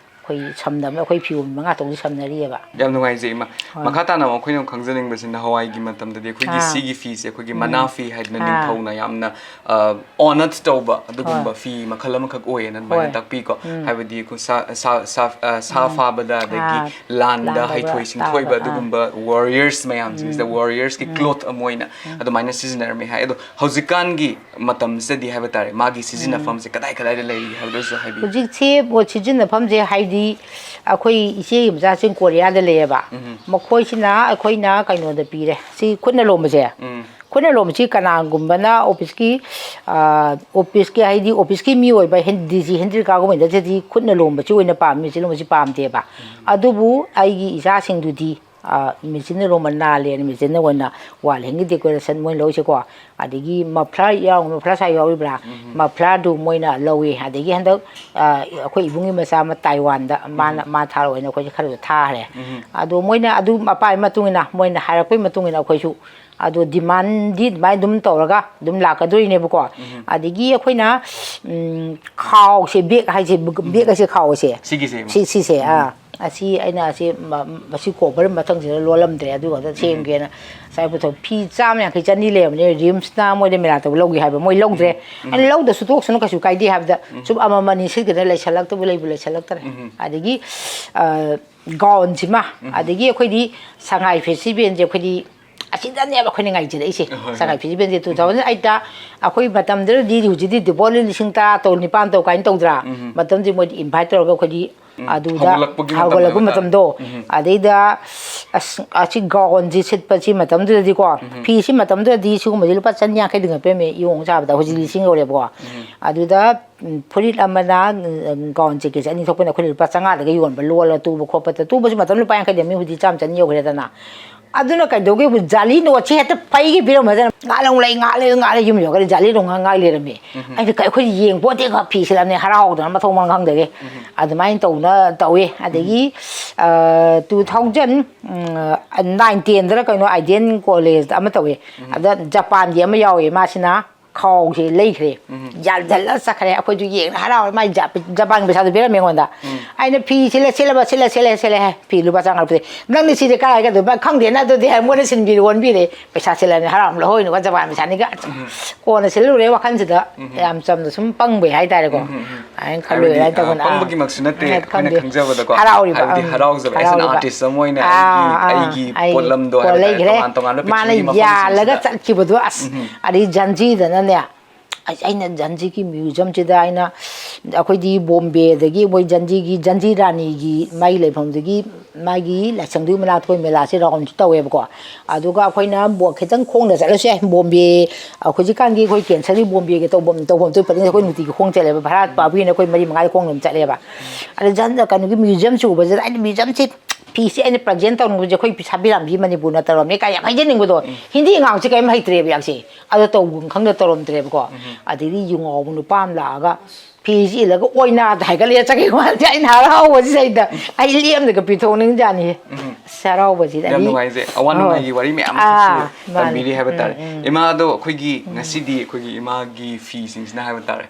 ꯑꯩꯈꯣꯏ ꯁꯝꯅꯕ ꯑꯩꯈꯣꯏ ꯐꯤꯌꯣꯝ ꯃꯉꯥ ꯇꯔꯨꯛ ꯁꯝꯅꯔꯤꯑꯕ ꯌꯥꯝ ꯅꯨꯡꯉꯥꯏꯖꯩ ꯏꯃꯥ ꯃꯈꯥ ꯇꯥꯅ ꯑꯩꯈꯣꯏꯅ ꯈꯪꯖꯅꯤꯡꯕꯁꯤ ꯅꯍꯥꯟꯋꯥꯏꯒꯤ ꯃꯇꯝꯗꯗꯤ ꯑꯩꯈꯣꯏꯒꯤ ꯁꯤꯒꯤ ꯐꯤꯁꯦ ꯑꯩꯈꯣꯏꯒꯤ ꯃꯅꯥ ꯐꯤ ꯍꯥꯏꯗꯅ ꯅꯤꯡꯊꯧꯅ ꯌꯥꯝꯅ ꯑꯣꯅꯔ ꯇꯧꯕ ꯑꯗꯨꯒꯨꯝꯕ ꯐꯤ ꯃꯈꯜ ꯑꯃꯈꯛ ꯑꯣꯏꯌꯦꯅ ꯑꯗꯨꯃꯥꯏꯅ ꯇꯥꯛꯄꯤꯀꯣ ꯍꯥꯏꯕꯗꯤ ꯁꯥ ꯐꯥꯕꯗ ꯑꯗꯒꯤ ꯂꯥꯟꯗ ꯍꯩꯊꯣꯏ ꯁꯤꯡꯊꯣꯏꯕ ꯑꯗꯨꯒꯨꯝꯕ ꯋꯥꯔꯤꯌꯔꯁ ꯃꯌꯥꯝꯁꯤꯡꯁꯤꯗ ꯋꯥꯔꯤꯌꯔꯁꯀꯤ ꯀ꯭ꯂꯣꯊ ꯑꯃ ꯑꯣꯏꯅ ꯑꯗꯨꯃꯥꯏꯅ ꯁꯤꯖꯤꯟꯅꯔꯝꯃꯦ ꯍꯥꯏ ꯑꯗꯣ ꯍꯧꯖꯤꯛꯀꯥꯟꯒꯤ ꯃꯇꯝꯁꯤꯗꯗꯤ ꯍꯥꯏꯕ ꯇꯥꯔꯦ ꯃꯥꯒꯤ ꯁꯤꯖꯤꯟꯅꯐꯝꯁꯦ ꯀꯗꯥꯏꯗ ꯂꯩꯔꯤ ꯍꯥꯏꯕꯗꯨꯁꯨ ꯍꯥꯏꯕꯤꯌꯨ ꯍꯧꯖꯤꯛꯁꯦ ꯁꯤꯖꯤꯟꯅꯐꯝꯁꯦ ꯍꯥꯏꯗꯤ ꯑꯩꯈꯣꯏ ꯏꯆꯦꯒꯤ ꯃꯆꯥꯁꯤꯡ ꯀꯣꯔꯤꯌꯥꯗ ꯂꯩꯌꯦꯕ ꯃꯈꯣꯏꯁꯤꯅ ꯑꯩꯈꯣꯏꯅ ꯀꯩꯅꯣꯗ ꯄꯤꯔꯦ ꯁꯤ ꯈꯨꯠꯅ ꯂꯣꯝꯕꯁꯦ ꯈꯨꯠꯅ ꯂꯣꯝꯕꯁꯤ ꯀꯅꯥꯒꯨꯝꯕꯅ ꯑꯣꯐꯤꯁꯀꯤ ꯍꯥꯏꯗꯤ ꯑꯣꯐꯤꯁꯀꯤ ꯃꯤ ꯑꯣꯏꯕ ꯗꯤꯖꯤ ꯍꯦꯟꯗ꯭ꯔꯤꯀꯥꯒꯨꯝꯕꯗꯗꯤ ꯈꯨꯠꯅ ꯂꯣꯝꯕꯁꯤ ꯑꯣꯏꯅ ꯄꯥꯝꯃꯤ ꯃꯦꯆꯤꯟ ꯂꯣꯝꯕꯁꯤ ꯄꯥꯝꯗꯦꯕ ꯑꯗꯨꯕꯨ ꯑꯩꯒꯤ ꯏꯆꯥꯁꯤꯡꯗꯨꯗꯤ ꯃꯦꯆꯤꯟꯅ ꯂꯣꯝꯕ ꯅꯥꯜꯂꯦꯅ ꯃꯦꯆꯤꯟꯅ ꯑꯣꯏꯅ ꯋꯥꯜ ꯍꯦꯡꯒꯤ ꯗꯦꯀꯣꯔꯦꯁꯟ ꯃꯣꯏꯅ ꯂꯧꯏꯁꯦꯀꯣ ꯑꯗꯒꯤ ꯃꯐ꯭ꯂꯔ ꯁꯥꯏ ꯌꯥꯎꯔꯤꯕ꯭ꯔꯥ ꯃꯐ꯭ꯂꯔꯗꯨ ꯃꯣꯏꯅ ꯂꯧꯏ ꯑꯗꯒꯤ ꯍꯟꯗꯛ ꯑꯩꯈꯣꯏ ꯏꯕꯨꯡꯒꯤ ꯃꯆꯥ ꯑꯃ ꯇꯥꯏꯋꯥꯟꯗ ꯃꯥ ꯊꯥꯔꯛꯑꯣꯏꯅ ꯑꯩꯈꯣꯏꯁꯦ ꯈꯔꯁꯨ ꯊꯥꯔꯦ ꯑꯗꯣ ꯃꯣꯏꯅ ꯑꯗꯨ ꯑꯄꯥꯝꯕꯒꯤ ꯃꯇꯨꯡ ꯏꯟꯅ ꯃꯣꯏꯅ ꯍꯥꯏꯔꯛꯄꯒꯤ ꯃꯇꯨꯡ ꯏꯟꯅ ꯑꯩꯈꯣꯏꯁꯨ ꯑꯗꯣ ꯗꯤꯃꯥꯟꯗꯤ ꯑꯗꯨꯃꯥꯏꯅ ꯑꯗꯨꯝ ꯇꯧꯔꯒ ꯑꯗꯨꯝ ꯂꯥꯛꯀꯗꯣꯏꯅꯦꯕꯀꯣ ꯑꯗꯒꯤ ꯑꯩꯈꯣꯏꯅ ꯈꯥꯎꯁꯦ ꯕꯦꯛ ꯍꯥꯏꯁꯦ ꯕꯦꯛ ꯍꯥꯏꯁꯦ ꯈꯥꯎꯁꯦ ꯁꯤꯁꯦ ꯑꯁꯤ ꯑꯩꯅ ꯃꯁꯤ ꯀꯣꯕꯔ ꯃꯊꯪꯁꯤꯗ ꯂꯣꯜꯂꯝꯗ꯭ꯔꯦ ꯑꯗꯨꯒ ꯁꯦꯝꯒꯦꯅ ꯉꯁꯥꯏ ꯄꯨꯊꯣꯛ ꯐꯤ 150 ꯆꯅꯤ ꯂꯩꯔꯕꯅꯦ ꯔꯤꯝꯁꯅ ꯃꯣꯏꯗ ꯃꯦꯂꯥ ꯇꯧꯕ ꯂꯧꯒꯦ ꯍꯥꯏꯕ ꯃꯣꯏ ꯂꯧꯗ꯭ꯔꯦ ꯑꯩꯅ ꯂꯧꯗꯁꯨ ꯇꯣꯛꯁꯅꯨ ꯀꯩꯁꯨ ꯀꯥꯏꯗꯦ ꯍꯥꯏꯕꯗ ꯁꯨꯝ ꯑꯃꯃꯅꯤ ꯁꯤꯠꯀꯗ ꯂꯩꯁꯜꯂꯛꯇꯕ ꯂꯩꯕꯨ ꯂꯩꯁꯜꯂꯛꯇ꯭ꯔꯦ ꯑꯗꯒꯤ ꯒꯥꯎꯟꯁꯤꯃ ꯑꯗꯒꯤ ꯑꯩꯈꯣꯏꯗꯤ ꯁꯉꯥꯏ ꯐꯦꯁꯇꯤꯚꯦꯜꯁꯦ ꯑꯩꯈꯣꯏꯗꯤ ꯑꯁꯤꯗꯅꯦꯕ ꯑꯩꯈꯣꯏꯅ ꯉꯥꯏꯖꯔꯛꯏꯁꯦ ꯁꯉꯥꯏ ꯐꯦꯁꯇꯤꯚꯦꯜꯁꯦ 2008ꯗ ꯑꯩꯈꯣꯏ ꯃꯇꯝꯗꯨꯗꯗꯤ ꯍꯧꯖꯤꯛꯇꯤ ꯗꯤꯄꯣꯂꯤ 10,000 ꯇꯧ 9 ꯇꯧ ꯀꯥꯏꯅ ꯇꯧꯗ꯭ꯔꯥ ꯃꯇꯝꯗꯤ ꯃꯣꯏꯗꯤ ꯏꯟꯚꯥꯏꯠ ꯇꯧꯔꯒ ꯑꯩꯈꯣꯏꯗꯤ ꯑꯗꯨꯗ ꯍꯧꯒꯠꯂꯛꯄ ꯃꯇꯝꯗꯣ ꯑꯗꯩꯗ ꯑꯁꯤ ꯒꯥꯎꯟꯁꯤ ꯁꯤꯠꯄꯁꯤ ꯃꯇꯝꯗꯨꯗꯗꯤꯀꯣ ꯐꯤꯁꯤ ꯃꯇꯝꯗꯨꯗꯗꯤ ꯁꯤꯒꯨꯝꯕꯁꯤ ꯂꯨꯄꯥ 150 ꯄꯤꯔꯝꯃꯦ ꯏꯌꯣꯡ ꯁꯥꯕꯗ ꯍꯧꯖꯤꯛ 1,000 ꯌꯧꯔꯦꯕꯀꯣ ꯑꯗꯨꯗ ꯐꯨꯔꯤꯠ ꯑꯃꯅ ꯒꯥꯎꯟ ꯖꯦꯀꯦꯠꯁꯦ ꯑꯅꯤ ꯊꯣꯛꯄꯅ ꯑꯩꯈꯣꯏꯅ ꯂꯨꯄꯥ 500ꯗꯒ ꯌꯣꯟꯕ ꯂꯣꯜꯂ ꯇꯨꯕ ꯈꯣꯠꯄꯗ ꯇꯨꯕꯁꯤ ꯃꯇꯝ ꯂꯨꯄꯥ 50 ꯃꯤ ꯍꯧꯖꯤꯛ 100 ꯌꯧꯈ꯭ꯔꯦꯗꯅ ꯑꯗꯨꯅ ꯀꯩꯗꯧꯒꯦꯕꯨ ꯖꯥꯂꯤ ꯅꯣꯠꯁꯦ ꯍꯦꯛꯇ ꯐꯩꯒꯤ ꯄꯤꯔꯝꯃꯗꯅ ꯉꯥꯛꯂꯩ ꯌꯨꯝ ꯌꯧꯔꯒ ꯖꯥꯂꯤ ꯅꯣꯠ ꯉꯥꯏ ꯂꯩꯔꯝꯃꯦ ꯑꯩꯅ ꯑꯩꯈꯣꯏ ꯌꯦꯡꯄꯣꯠꯇꯦꯒ ꯐꯤ ꯁꯤꯜꯂꯝꯅꯦ ꯍꯔꯥꯎꯗꯅ ꯃꯊꯣꯡ ꯃꯔꯝ ꯈꯪꯗꯒꯦ ꯑꯗꯨꯃꯥꯏꯅ ꯇꯧꯋꯦ ꯑꯗꯒꯤ 2009-10ꯗꯔ ꯀꯩꯅꯣ ꯑꯥꯏꯗꯤꯌꯟ ꯀꯣꯂꯦꯖꯇ ꯑꯃ ꯇꯧꯋꯦ ꯑꯗ ꯖꯄꯥꯟꯒꯤ ꯑꯃ ꯌꯥꯎꯋꯦ ꯃꯥꯁꯤꯅ ꯈꯥꯎꯁꯦ ꯂꯩꯈ꯭ꯔꯦ ꯌꯥꯜꯖꯜꯂ ꯆꯠꯈ꯭ꯔꯦ ꯑꯩꯈꯣꯏꯁꯨ ꯌꯦꯡꯅ ꯍꯔꯥꯎꯔꯦ ꯃꯥꯏ ꯖꯄꯥꯟꯒꯤ ꯄꯩꯁꯥꯗꯣ ꯄꯤꯔꯝꯃꯦ ꯑꯩꯉꯣꯟꯗ ꯑꯩꯅ ꯐꯤ ꯁꯤꯜꯂꯦ ꯍꯥꯏ ꯐꯤ ꯂꯨꯄा 500 ꯅꯪꯗꯤ ꯁꯤꯁꯦ ꯀꯥꯏꯒꯗꯣꯏꯕ ꯈꯪꯗꯦꯅ ꯑꯗꯨꯗꯤ ꯃꯣꯏꯅ ꯁꯤꯟꯕꯤꯔꯣ ꯑꯣꯟꯕꯤꯔꯦ ꯄꯩꯁꯥ ꯁꯤꯜꯂꯅꯤ ꯍꯔꯥꯎꯔꯝ ꯂꯧꯍꯣꯏꯅꯨꯀ ꯖꯄꯥꯟ ꯄꯩꯁꯥꯅꯤꯒ ꯀꯣꯟꯅ ꯁꯤꯜꯂꯨꯔꯦ ꯋꯥꯈꯜꯁꯤꯗ ꯌꯥꯝ ꯆꯝꯅ ꯁꯨꯝ ꯄꯪꯕꯩ ꯍꯥꯏꯇꯥꯔꯦꯀꯣ ꯑꯩꯅ ꯈꯜꯂꯨꯔꯦ ꯑꯗꯨꯃꯥꯏꯅ ꯇꯧꯕꯅ ꯄꯪꯕꯒꯤꯃꯛꯁꯨ ꯅꯠꯇꯦ ꯑꯩꯈꯣꯏꯅ ꯈꯪꯖꯕꯗꯀꯣ ꯍꯔꯥꯎꯔꯤꯕ ꯍꯥꯏꯕꯗꯤ ꯍꯔꯥꯎꯖꯕ ꯑꯦꯁ ꯑꯦꯟ ꯑꯥꯔꯇꯤꯁ ꯑꯃ ꯑꯣꯏꯅ ꯑꯩꯒꯤ ꯄꯣꯠꯂꯝꯗꯣ ꯍꯥꯏꯕ ꯇꯥꯔꯦ ꯇꯣꯉꯥꯟ ꯇꯣꯉꯥꯟꯕ ꯃꯥꯅ ꯄ꯭ꯔꯤꯊꯤꯕꯤꯒꯤ ꯌꯥꯜꯂꯒ ꯃꯐꯝꯁꯤꯡꯁꯤꯗ ꯆꯠꯈꯤꯕꯗꯣ ꯑꯁ ꯑꯗꯩ ꯖꯟꯖꯤꯗꯅꯅꯦ ꯑꯩꯅ ꯖꯟꯖꯤꯒꯤ ꯃ꯭ꯌꯨꯖꯤꯌꯝꯁꯤꯗ ꯑꯩꯅ ꯑꯩꯈꯣꯏꯗꯤ ꯕꯣꯝꯕꯦꯗꯒꯤ ꯃꯣꯏ ꯖꯟꯖꯤ ꯔꯥꯅꯤꯒꯤ ꯃꯥꯒꯤ ꯂꯩꯐꯝꯗꯨꯒꯤ ꯃꯥꯒꯤ ꯂꯥꯏꯁꯪꯗꯨꯒꯤ ꯃꯅꯥꯛꯇ ꯑꯩꯈꯣꯏ ꯃꯦꯂꯥꯁꯦ ꯔꯥꯎꯟꯁꯨ ꯇꯧꯋꯦꯕꯀꯣ ꯑꯗꯨꯒ ꯑꯩꯈꯣꯏꯅ ꯈꯤꯇꯪ ꯈꯣꯡꯅ ꯆꯠꯂꯁꯨ ꯌꯥꯏ ꯕꯣꯝꯕꯦ ꯍꯧꯖꯤꯛꯀꯥꯟꯒꯤ ꯑꯩꯈꯣꯏ ꯀꯦꯟꯁꯔꯒꯤ ꯕꯣꯝꯕꯦꯒꯤ ꯇꯧꯐꯝ ꯊꯣꯛꯄꯅꯤꯅ ꯑꯩꯈꯣꯏ ꯅꯨꯡꯇꯤꯒꯤ ꯈꯣꯡ ꯆꯠꯂꯦꯕ ꯚꯥꯔꯥ ꯄꯥꯕꯤꯅ ꯑꯩꯈꯣꯏ 3-5 ꯈꯣꯡ ꯑꯗꯨꯝ ꯆꯠꯂꯦꯕ ꯑꯗ ꯀꯩꯅꯣꯒꯤ ꯃ꯭ꯌꯨꯖꯤꯌꯝꯁꯤ ꯎꯕꯁꯤꯗ ꯑꯩꯅ ꯃ꯭ꯌꯨꯖꯤꯌꯝꯁꯤ ꯐꯤꯁꯦ ꯑꯩꯅ ꯄ꯭ꯔꯖꯦꯟ ꯇꯧꯅꯤꯡꯕꯁꯦ ꯑꯩꯈꯣꯏ ꯁꯥꯕꯤꯔꯥꯝꯕꯤ ꯃꯅꯤꯄꯨꯔꯅ ꯇꯧꯔꯝꯃꯦ ꯀꯥꯏ ꯌꯥꯝ ꯍꯩꯖꯅꯤꯡꯕꯗꯣ ꯍꯤꯟꯗꯤ ꯉꯥꯡꯁꯦ ꯀꯔꯤꯝ ꯍꯩꯇ꯭ꯔꯦꯕ ꯌꯥꯝꯁꯦ ꯑꯗꯣ ꯇꯧꯐꯝ ꯈꯪꯗ ꯇꯧꯔꯝꯗ꯭ꯔꯦꯕꯀꯣ ꯑꯗꯩꯗꯤ ꯌꯨꯉꯥꯎꯕ ꯅꯨꯄꯥ ꯑꯃ ꯂꯥꯛꯑꯒ ꯐꯤꯁꯤ ꯏꯜꯂꯒ ꯑꯣꯏꯅꯥꯗ ꯍꯥꯏꯒꯠꯂꯦ ꯆꯠꯈꯤꯕ ꯋꯥꯁꯦ ꯑꯩꯅ ꯍꯔꯥꯎꯕꯁꯤꯗ ꯑꯩ ꯂꯦꯝꯅꯒ ꯄꯤꯊꯣꯛꯅꯤꯡꯖꯥꯅꯤ ꯍꯔꯥꯎꯕꯁꯤꯗ ꯌꯥꯝ ꯅꯨꯡꯉꯥꯏꯖꯩ ꯑꯋꯥ ꯅꯨꯡꯉꯥꯏꯒꯤ ꯋꯥꯔꯤ ꯃꯌꯥꯝ ꯑꯃꯁꯨ ꯇꯝꯕꯤꯔꯤ ꯍꯥꯏꯕ ꯇꯥꯔꯦ ꯏꯃꯥꯗꯣ ꯑꯩꯈꯣꯏꯒꯤ ꯉꯁꯤꯗꯤ ꯑꯩꯈꯣꯏꯒꯤ ꯏꯃꯥꯒꯤ ꯐꯤꯁꯤꯡꯁꯤꯅ ꯍꯥꯏꯕ ꯇꯥꯔꯦ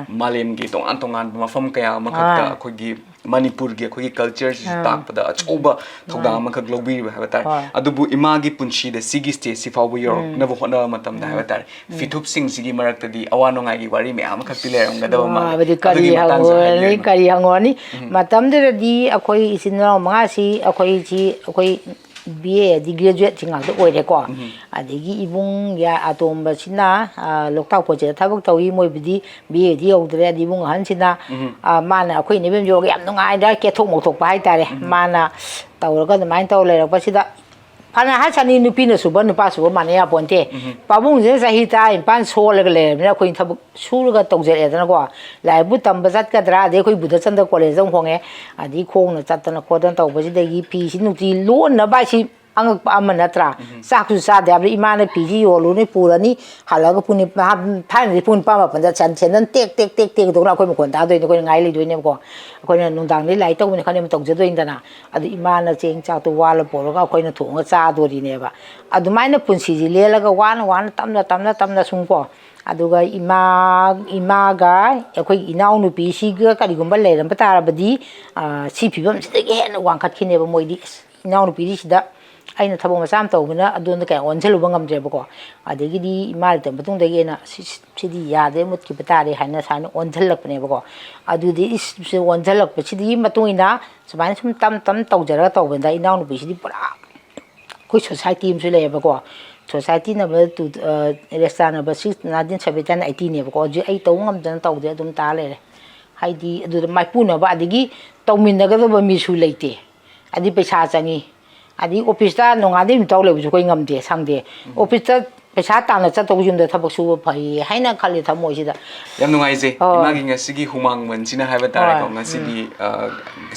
ꯃꯥꯂꯦꯝꯒꯤ ꯇꯣꯉꯥꯟ ꯇꯣꯉꯥꯟꯕ ꯃꯐꯝ ꯀꯌꯥ ꯑꯃꯈꯛꯇ ꯑꯩꯈꯣꯏꯒꯤ ꯃꯅꯤꯄꯨꯔꯒꯤ ꯑꯩꯈꯣꯏꯒꯤ ꯀꯜꯆꯔꯁꯤꯁꯨ ꯇꯥꯛꯄꯗ ꯑꯆꯧꯕ ꯊꯧꯗꯥꯡ ꯑꯃꯈꯛ ꯂꯧꯕꯤꯔꯤꯕ ꯍꯥꯏꯕ ꯇꯥꯔꯦ ꯑꯗꯨꯕꯨ ꯏꯃꯥꯒꯤ ꯄꯨꯟꯁꯤꯗ ꯁꯤꯒꯤ ꯁ꯭ꯇꯦꯖꯁꯤ ꯐꯥꯎꯕ ꯌꯧꯔꯛꯅꯕ ꯍꯣꯠꯅꯕ ꯃꯇꯝꯗ ꯍꯥꯏꯕ ꯇꯥꯔꯦ ꯐꯤꯊꯨꯞꯁꯤꯡꯁꯤꯒꯤ ꯃꯔꯛꯇꯗꯤ ꯑꯋꯥ ꯅꯨꯡꯉꯥꯏꯒꯤ ꯋꯥꯔꯤ ꯃꯌꯥꯝ ꯑꯃꯈꯛꯇꯤ ꯂꯩꯔꯝꯒꯗꯕ ꯃꯥꯜꯂꯦ ꯀꯔꯤ ꯍꯪꯉꯣꯅꯤ ꯃꯇꯝꯗꯨꯗꯗꯤ ꯑꯩꯈꯣꯏ ꯏꯆꯤꯟ ꯏꯅꯥꯎ 5ꯁꯤ ꯑꯩꯈꯣꯏ BA ꯒ꯭ꯔꯦꯖꯨꯋꯦꯠꯁꯤ ꯉꯥꯛꯇ ꯑꯣꯏꯔꯦꯀꯣ ꯑꯗꯒꯤ ꯏꯕꯨꯡ ꯑꯇꯣꯝꯕꯁꯤꯅ ꯂꯣꯛꯇꯥꯛ ꯄꯣꯠꯁꯤꯗ ꯊꯕꯛ ꯇꯧꯏ ꯃꯣꯏꯕꯨꯗꯤ BAꯗꯤ ꯌꯧꯗ꯭ꯔꯦ ꯑꯗꯩ ꯏꯕꯨꯡ ꯑꯍꯟꯁꯤꯅ ꯃꯥꯅ ꯑꯩꯈꯣꯏ ꯅꯤꯕꯦꯝ ꯌꯣꯒ ꯌꯥꯝ ꯅꯨꯡꯉꯥꯏꯗ ꯀꯦꯊꯣꯛ ꯃꯧꯊꯣꯛꯄ ꯍꯥꯏꯇꯥꯔꯦ ꯃꯥꯅ ꯇꯧꯔꯒ ꯑꯗꯨꯃꯥꯏꯅ ꯇꯧꯔ ꯂꯩꯔꯛꯄꯁꯤꯗ ꯐꯅ ꯍꯥꯏꯁꯅꯤ ꯅꯨꯄꯤꯅ ꯁꯨꯕ ꯅꯨꯄꯥ ꯁꯨꯕ ꯃꯥꯟꯅ ꯌꯥꯄꯣꯟꯇꯦ ꯄꯥꯕꯨꯡꯁꯤꯅ ꯆꯍꯤ 19 ꯁꯣꯜꯂꯒ ꯂꯩꯔꯕꯅꯤꯅ ꯑꯩꯈꯣꯏ ꯊꯕꯛ ꯁꯨꯔꯒ ꯇꯧꯖꯔꯛꯑꯦꯗꯅꯀꯣ ꯂꯥꯏꯔꯤꯛꯄꯨ ꯇꯝꯕ ꯆꯠꯀꯗ꯭ꯔꯥ ꯑꯗꯩ ꯑꯩꯈꯣꯏ ꯕꯨꯙꯆꯟꯗ꯭ꯔ ꯀꯣꯂꯦꯖꯇ ꯑꯃꯨꯛ ꯍꯣꯡꯉꯦ ꯑꯗꯩ ꯈꯣꯡꯅ ꯆꯠꯇꯅ ꯈꯣꯠꯇꯅ ꯇꯧꯕꯁꯤꯗꯒꯤ ꯐꯤꯁꯤ ꯅꯨꯡꯇꯤ ꯂꯣꯟꯅꯕ ꯍꯥꯏꯁꯤ angak pa ama natra saksu sa de abri imana piji yolu ni purani halaga puni thain ni pun pa ma panda chan chen nan tek tek tek tek dong na khoi mukon da doi ni khoi ngai li doi ne ko khoi na nung dang ni lai tau ni khane tok je doi indana adu imana cheng cha to wala polo ga khoi na thong cha do ri ne ba adu mai na pun si ji le la ga wan tamna sung ko aduga ima ga khoi inau nu pi si ga ka ri gum ba le ram pa ta ra ba di si phi bam si de ge na wang khat khine ba moi di inau nu pi di si da aina thabo ma sam taw bina adon ka on chelu bangam je bako adegi di imal te batung de ge na sidi ya de mut ki pata re haina san on thalak ne bako adu di is on thalak pa sidi matung ina saban sum tam taw jara taw benda inau nu pi sidi pura koi society im le bako society na ba tu restaurant ba 1970 ne bako je ai taw ngam jan taw de adum ta le haidi adu mai pu na ba adegi taw min na ga ba mi su leite adi paisa changi adi office ta nongadi mi taw le bu ko ngam de sang de office ta paisa ta na cha to jum de thabak su phai haina khali thamoi sida yam nungai je imagi nga sigi humang man sina haiba tare ko nga sigi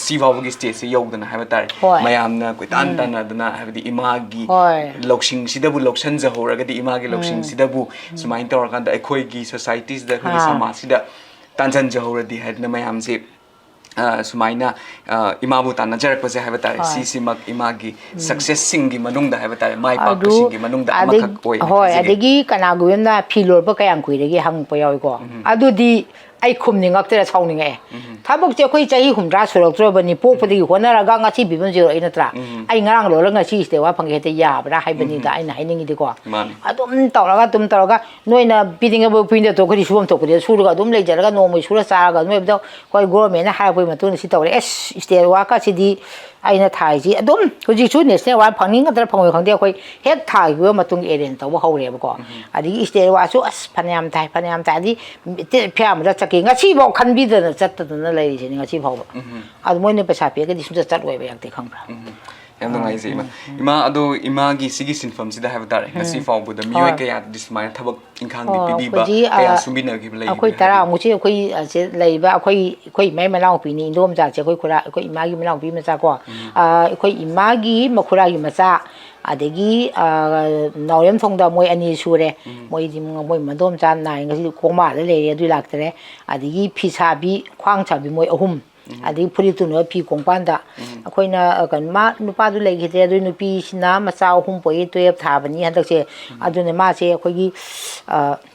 si vabu gi stage se yogdana haiba tare mayam na koi tan tan adana haibdi imagi loksing sida bu loksan ja horaga di imagi loksing sida bu sumain tor kan da ekhoi gi societies da khoi samaj sida tanjan ja horadi hadna mayam se sumaina imabu tan jarak pa se haiba tare si simak imagi success singi manung da haiba tare mai pak singi manung da amakak poi hoi adegi kana gu na philor ba kayang kui regi hang pa yoi ko adu di ai khum ni ngak tera chawning e thabok che khoi chahi humra surok tro bani pok padi hona ra ga nga chi bibon je ai natra ai ngarang lo la nga chi ste wa phang he te ya bra hai bani da ai na hai ningi di ko adum tawraga tum tawraga noina biding ba pin de to khri suom to khri suru ga dum le jara ga no moi sura sa ga no do koi government na ha poi ma tu ni si tawre es ste wa ka chi di ai na thai ji adum huji chu ne se wa phangning ga dar phangoi khang de khoi hek thai go ma tung eren to ba hore ba ko adi ste wa su as phanyam thai di te phya ma cha ki nga chi bo khan bi da chat ta na lai ji nga chi phau ba adu moi ne paisa pe ga di sum chat wai ba yak te khang ba yam nungai je ima ado imagi sigi sinfam sida have tare ngasi fau bu da mioi ka ya this my thabak inkhang di pidi ba ka sumina gi lai akoi tara mu chi akoi se lai ba akoi mai manau pi ni indom ja che akoi khura akoi imagi manau pi ma cha ko akoi imagi makhura gi ma cha adegi naurem thong da moi ani sure moi dim moi madom cha nai ngasi koma le le du lak tare adegi phisa bi khwang cha bi moi ahum adi puri tu no pi kongpan da akoina kan ma nupa du lei khite du nupi sina ma cha hum poi to ep tha bani handak che adu ne ma che akoi gi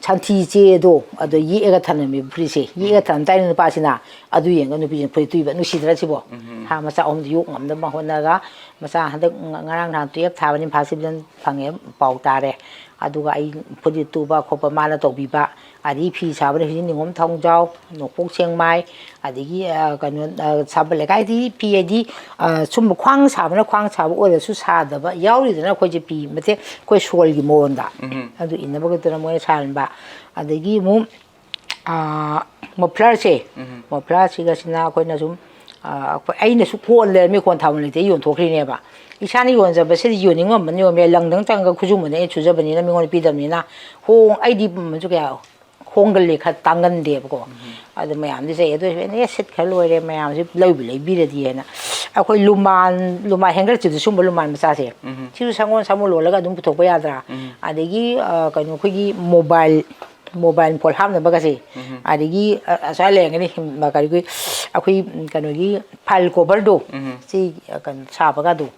chanthi che do adu yi ega than me puri se yi ega than tai nupa sina adu yeng nupi puri tu ba nu si dra chi bo ha ma cha om yu ngam da ma hona ga ma cha handak ngarang than tu ep tha bani phasib jan phange pau ta re aduga ai puri tu ba khopa ma la to bi ba adi phi sa ba ni ngom thong jaw no pok cheng mai adigi kan sabal le kai di pid sum khwang sa ba khwang sa ba ore su sa da ba yauri da na khoi je pi mate khoi sol gi mon da adu in ba ga tara mo san ba adigi mu maflar che ga sina khoi na sum ai na su ko le me kon thawon le te yon thokri ne ba isani yon za ba se yoning ma man yo me lang dang tang ga khuju mo ne chu ja ba ni na mi ngon pi dam ni na hong ai di ma ju ga honggal le kha tangan de ko adu mayam di se edo ne set kha loire mayam si loi bi bi de di na akoi luman hengar chu sum luman ma sa se chi sangon samu lo la ga dum puthok ba ya dra adegi kanu khoi gi mobile phone ham na ba ga se adegi asa le ngani ma ka ri akoi kanu gi file cover do si kan sa ba ga do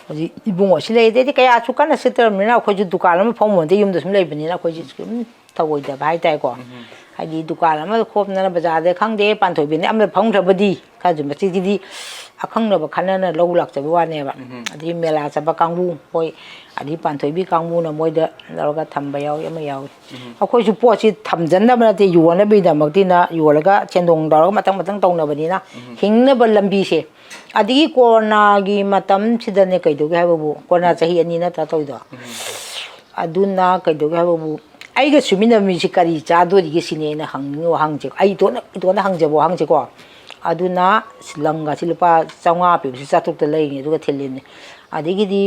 ji ibungo si le de ka ya chu kan se ter mina khoi ju dukan ma phom mo de yum da sum le bi ni na khoi ji tawoi da bai tai ko haidi dukan ma khop na bazar de khang de pan thoi bi ne am phang thabadi ka ju ma chi di akhang na ba khana na lo lak cha wa ne ba adi mela cha ba kangbu hoi adi pan thoi bi kangbu na moi da lo ga tham ba yaw yama yaw akhoi ju po chi tham jan na ba te yu na bi da mak ti na yu la ga chendong da ma tang tong na ba ni na hing na ba lambi se adi corona gi matam chida ne kai do ga ba bu corona chahi ani na ta to do aduna kai do ga ba bu ai ga sumina mi si kari cha do ri sine na hang je ai to na hang je bo hang je ko aduna silanga silpa changa pe si chatuk te lai ni du ga thelin adigi di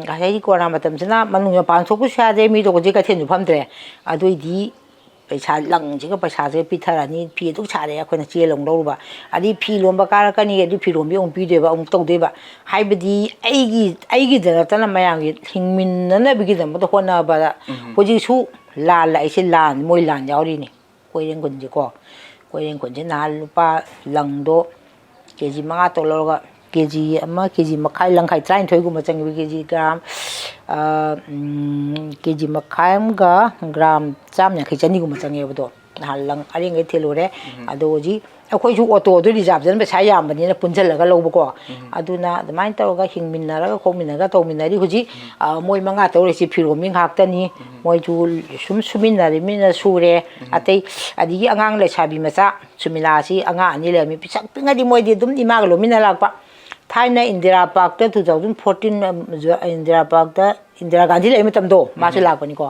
ai ko na matam sina manu ya pan so ku sha de mi do ko je ka then ju pham tre adoi di पैसा लंगजिगा पैसा से पिथरानी फी दुक सारे अखोना चेलोंग लौबा अदि फी लोंबा कारकनी अदि फी लोंबी ओं पीदेबा ओं तौदेबा हाइबदी आइगी दरतना मयांगी हिंगमिनना बिगिदम बद होनाबा होजिसु लाल आइसे लान मोय लान यावरिनी कोइरें गुंजी को कोइरें गुंजी नाल लुपा लंगदो केजी मंगा तोलगा केजी अमा केजी मखाई लंखाई ट्राइन थोइगुम चंगी केजी ग्राम केजी मखाइमगा ग्राम चाम याखै चनीगुम चंगेबदो नाल लंग अरेंगे थेलोरे अदोजी अखोइसु ऑटो दो रिजर्व जन पैसा यामबनीना पुंजलगा लौबको अदुना अदमाइन तौरगा हिंगमिनरगा खोमिनगा तौमिनरी हुजी मोय मंगा तौरेसि फिरोमिंग हाक्तनी मोयजु सुम सुमिनरिमिना सुरे अतै अदिगी अंगांग लेसाबी मचा सुमिलासी अंगा अनि लेमी पिsak पिंगदी मोयदि दुम इमाग लोमिना लाकपा थाइना इंदिरा पार्क 2014 इंदिरा पार्क इंदिरा गांधी लेम तमदो मासु लाकपनी को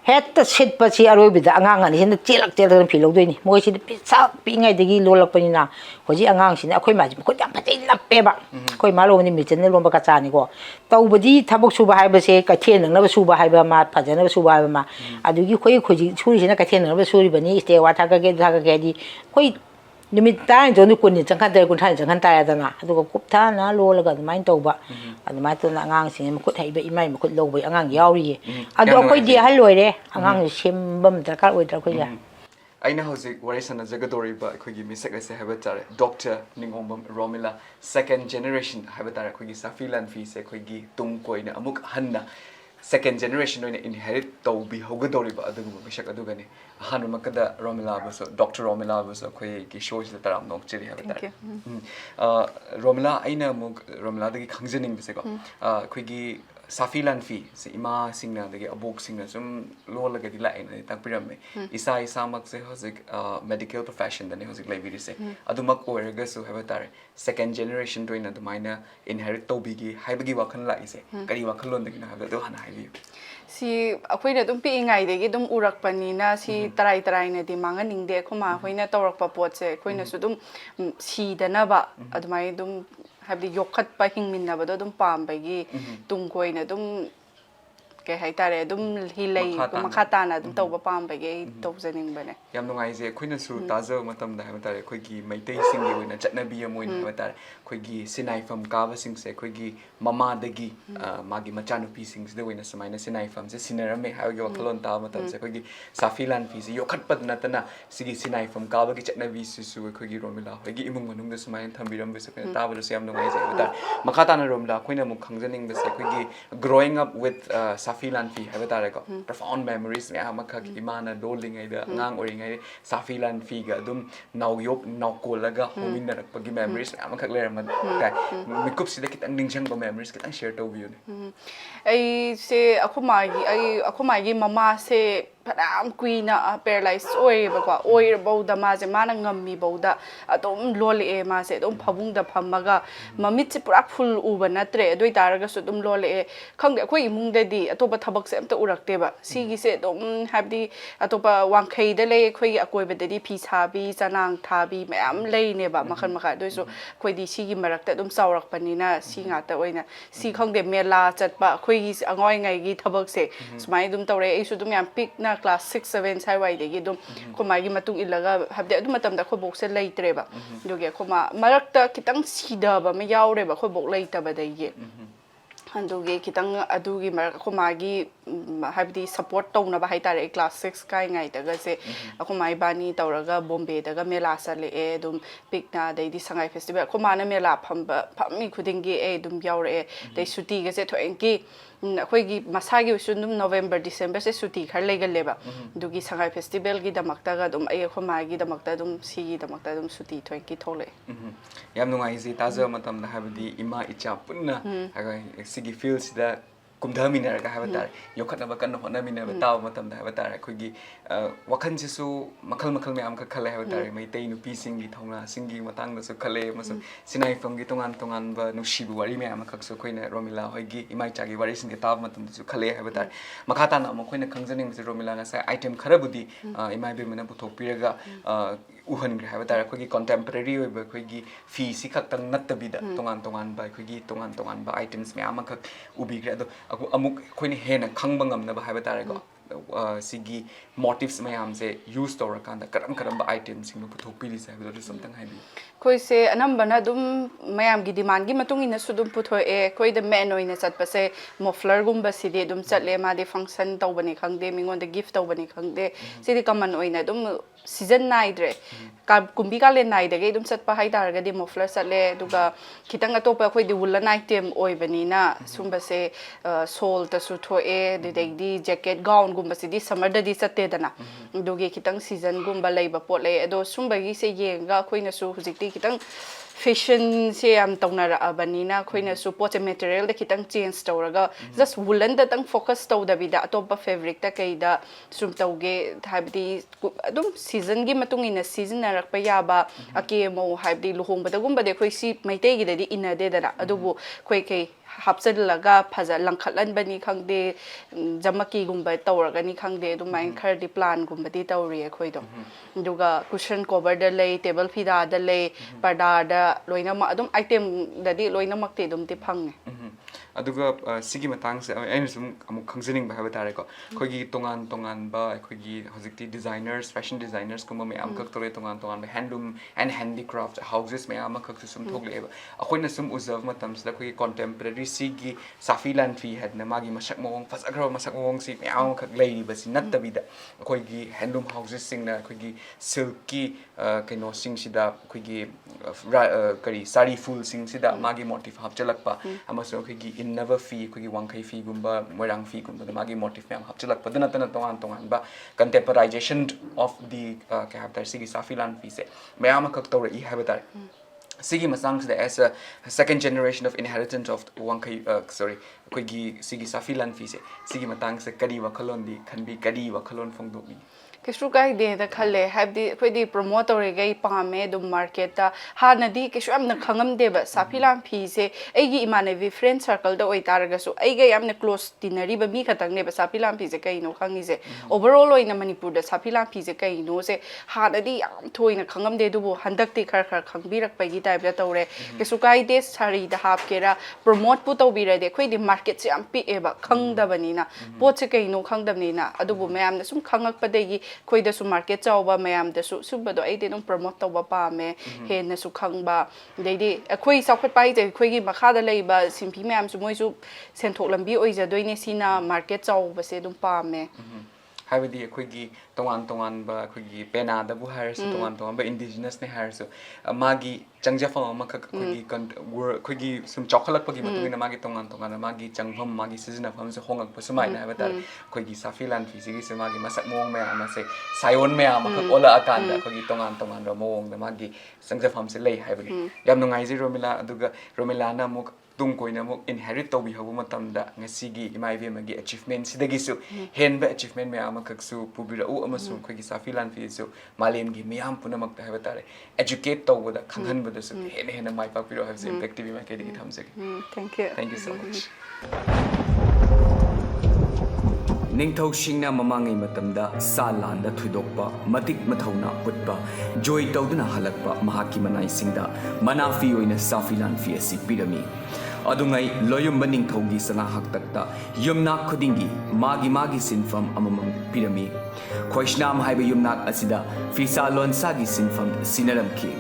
हेत सिटपछि अरोबिदा अंगांग अनि हिन चेलक चेलक फिलौदोइनी मोइसि पिsak पिंगाइदगी लोलकपनिना होजि अंगांगसिना अखोइ माजि खुद याम फतै लप्पेबा अखोइ मालोमनि मिचन लोंबा कचानी को तौबदी थबक सुबा हाइबसे कथेन नंगबा सुबा हाइबा मा फजनबा सुबा हाइबा मा अदुगी खोइ खोजि सुरिसिना कथेन नंगबा सुरिबनी स्टे वाथा का दी खोइ निमित ताइ जोनु कुनि चंखन कुंथाइ चंखन तायादना अदुगा कुप्थाना लोलगा अदमाइन तौबा अदमाइ तोना अंगांग सिंग मखुत हाइबा इमाइ मखुत लौबा अंगांग यावरिये अदु अखोइ दि हल लोइरे अंगांग सेमबम दरकार ओइद्रा खोइया अइना हौजिक वारि सनजगदोरिबा अखोइगी मिसक असे हाइबा तारे डॉक्टर निंगोंबम रोमिला सेकंड जनरेशन हाइबा तारे अखोइगी साफिलान फी से अखोइगी तुंग कोइना अमुक हन्ना second generation oina inherit taubi hogadoriba adugu bishak adugani hanu makada romila baso dr romila baso khoi ki show sida taram nok chiri ha bata romila aina muk romila dagi khangjening bise ko khoi gi safilan fi se ima singna dagi abok singna sum lolaga di la ina takpiram me isa mak se hojik medical profession dani hojik library se adumak oiraga su ha bata second generation doina the minor inherit taubi gi haibagi wakhan la ise kari wakhan lon dagi na ha do hana si akoina dum pi ngai de gi dum urak pani na si tarai na di manga ning de khoma hoina tawrak pa pot se koina su dum si da na ba admai dum habdi yokhat pa hingmin na ba dum pam ba gi tung koina dum ke hai tare dum hilai makata na dum tawba pam ba gi tawjaning bane yam nungai je khoina su tazo matam da ha tare khoi gi maitai sing gi oina chatna bi amoin ha tare khoi gi sinai fam ka ba sing se khoi gi mama dagi magi machanu pi sing se oina samaina sinai fam se sinarame ha gi wakhalon ta matam se khoi gi safilan pi se yokhat pat na tana sigi sinai fam ka ba gi chatna bi su khoi gi romila khoi gi imung manung da samaina thambiram be se ta ba se yam nungai je ha tare makata na romla khoina mu khangjaning be se khoi gi growing up with safilan fi ha tare ko profound memories me ha makha imana doling ai da ngang ori ngai safilan fi ga dum naw yok naw kolaga homin na pagi memories me makha le ma kai mikup sida kitang ningchang ba memories kitang share to view ne ai se akhomai gi mama se padam queen paralyzed oi ba ko oi bauda ma je mana ngammi bauda adom lole e ma se dom phabung da phamaga mamit se pura full uba natre doi taraga su dum lole e khang de khoi imung de di atoba thabak se amta urakte ba sigi se dom habdi atoba wangkhai de le khoi akoi ba de di phi sabi chanang thabi mayam lei ne ba makhan makha doi su khoi di sigi marak ta dum saurak panina si nga ta oina si khang de mela chat ba khoi gi angoi ngai gi thabak se smai dum tawre ai su dum yam pick na class 6 7 sai wai de gi dum khomai gi matung ilaga habde adu matam da khobok se leitre ba doge khoma marakta kitang sida ba ma yaure ba khobok leita ba dai gi anduge kitang adugi marak khomai gi habdi support tawna ba hai tare class 6 kai ngai daga se khomai bani tawraga bombay daga mela sale e dum pikna dai di sangai festival khomana mela phami khudingi e dum yaure e dai suti ge se thoenki akhoi gi masagi usundum November December se suti khar legal ba dugi sangai festival gi damakta ga dum ai khomai gi damakta dum si gi damakta dum suti thoenki thole yam nungai ji tazo matam da habdi ima icha punna aga sigi feels da kumdhamina ga ha tare yokhatna ba kan hona mina ba taw matam da ha tare khoi gi wakhan ji su makhal me am ka khale ha tare mai tei nu pi sing gi thongna singi matang da su khale masu sinai fam gi tongan ba nu shibu wari me am khak su khoina romila hoi gi imai cha gi wari sing gi taw matam da su khale ha tare makhata na mo khoina khangjaning se romila na sa item khara budi imai bi mena puthok piraga uhan gri ha tare khoi gi contemporary oi ba khoi gi fi si khak tang nat bi da tongan ba khoi gi tongan ba items me am khak ubi gri do amuk khoini hena khangba ngamna ba ha tare ko sigi motifs mayam se use to rakanda karam ba items sing puthok pili sa do something hai bi khoi se anambana dum mayam gi demand gi matung ina su dum putho e khoi the man oina chat pa se muffler gumba si de dum chatle ma de function taw bani khangde mingon de gift taw bani khangde si de common oina dum season naidre ka kumbi ka le nai de ge dum chat pa hai dar ga de muffler chatle duga khitang atopa khoi de woolen item oi bani na sumba se sol ta su tho e de di jacket gown gumba si di summer da di chatte dana dugi khitang season gumba leiba pot le ado sumba gi se yenga khoi na su hujikti khitang fashion se am tawna ra abanina khoina su pot material da khitang change tawraga just woolen da tang focus taw da bida atopa fabric ta kai da sum tawge habdi adum season gi matung ina season na rakpa yaba ake mo habdi luhong bada gumba de khoi si maitei gi da di ina de da adubu khoi kai hapsad laga phaja langkhatlan bani khangde jamaki gumba tawraga ni khangde dumain khar di plan gumba di tawri khoi do duga cushion cover da lei table phida da lei parda da loina ma adum item da di loina makte dum ti phang aduga sigi matang se ain sum amuk khangjening ba haba tare ko khogi tongan ba khogi hojikti designers fashion designers kuma me am kak tore tongan ba handloom and handicraft houses me am kak sum thok le ba akhoina sum uzav matam sida khogi contemporary sigi safilan fi had na magi masak mong fasagra masak mong si me am kak lei ba si nat tabida khogi handloom houses sing na khogi silky kaino sing sida khogi kari sari full sing sida magi motif hapchalakpa amaso khogi in never fee kogi wangkai fee gumba moirang fee gumba the magi motif me am hapchalak padana tana tongan ba contemporization of the character sigi safilan fee se me am kak tawra I habatar sigi masang the as a second generation of inheritance of wangkai kogi sigi safilan fee se sigi matang se kadi wakhalon di khanbi kadi wakhalon phongdo mi Kishu kai de da khale have the khoi promote ore gai pame dum market ta ha na di kishu am na khangam de ba safilam phi se ai gi imane vi friend circle da oi tar ga su ai gai am na close dinari ba mi khatang ne ba safilam phi se kai no khangi se overall oi na manipur da safilam phi se kai no se ha na di am thoi na khangam de du bo handak ti khar khangbi rak pa gi type da tawre kishu kai de sari da hap kera promote pu taw bi ra de khoi di market se am pi e ba khang da bani na pot se kai no khang da ni na adu bu me am na sum khangak pa de gi khoi da su market chawba mayam da su subado ai de nong promote tawba pa me he na su khangba dei di khoi sakhat pai je khoi gi makha da leiba simpi mayam su moi su senthok lambi oi ja doine sina market chawba se dum pa me habidi khoigi tongan ba khoigi pena da bu har su tongan ba indigenous ne har su magi changjafam ma khoigi khoigi sum chokhalak pagi matungina magi tongan magi changham magi sizna pham se hongak pa sumai na ba tar khoigi safilan fi sigi se magi masak mong me ama se sayon me ama khak ola akan da khoigi tongan ro mong da magi changjafam se lei habidi yam nungai ji romila aduga romila na muk tung koina muk inherit to bi habu matam da ngasigi imaive magi achievement sidagi su henba achievement me ama khak su pubira u ama su khoigi safilan fi su malem gi miyam punamak ta habatare educate to da khanghan ba da su hen mai pa piro have impact tv ma kedi thamse thank you so much Ningthau singna mamangai matamda salan da thudokpa matik mathauna utpa joy tawduna halakpa mahaki manai singda manafi oina safilan fi asi pirami adungai loyumba ningthaugi sana haktakta yumna khudingi magi sinfam amamam pirami khoishnam haiba yumnak asida fisalon sagi sinfam sinaramki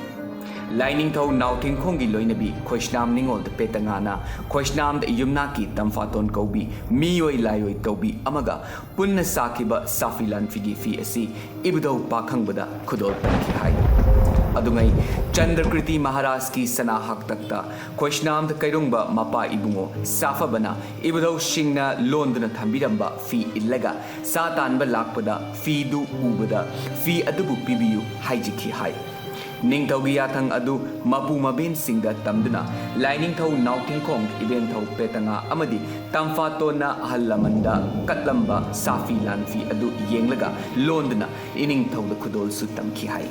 Lining thau now think kongi loinabi khoishnam ningol the petangana khoishnam the yumnaki tamfaton kobi miyoi layoi tobi amaga punna sakiba safilan figi fi asi ibdo pakhang khudol tanki hai adungai chandrakriti maharaj ki sana hak takta khoishnam the kairungba mapa ibungo safa bana ibdo singna londuna thambiramba fi illaga satanba lakpada fi du ubada fi adubu pibiyu haijiki hai Ningthaugi yathang adu mapu mabin singda tamduna lining thau nauting kong event thau petanga amadi tamfatona halamanda katlamba safi lanfi adu yenglaga londna ining thau da khudol su tamki hai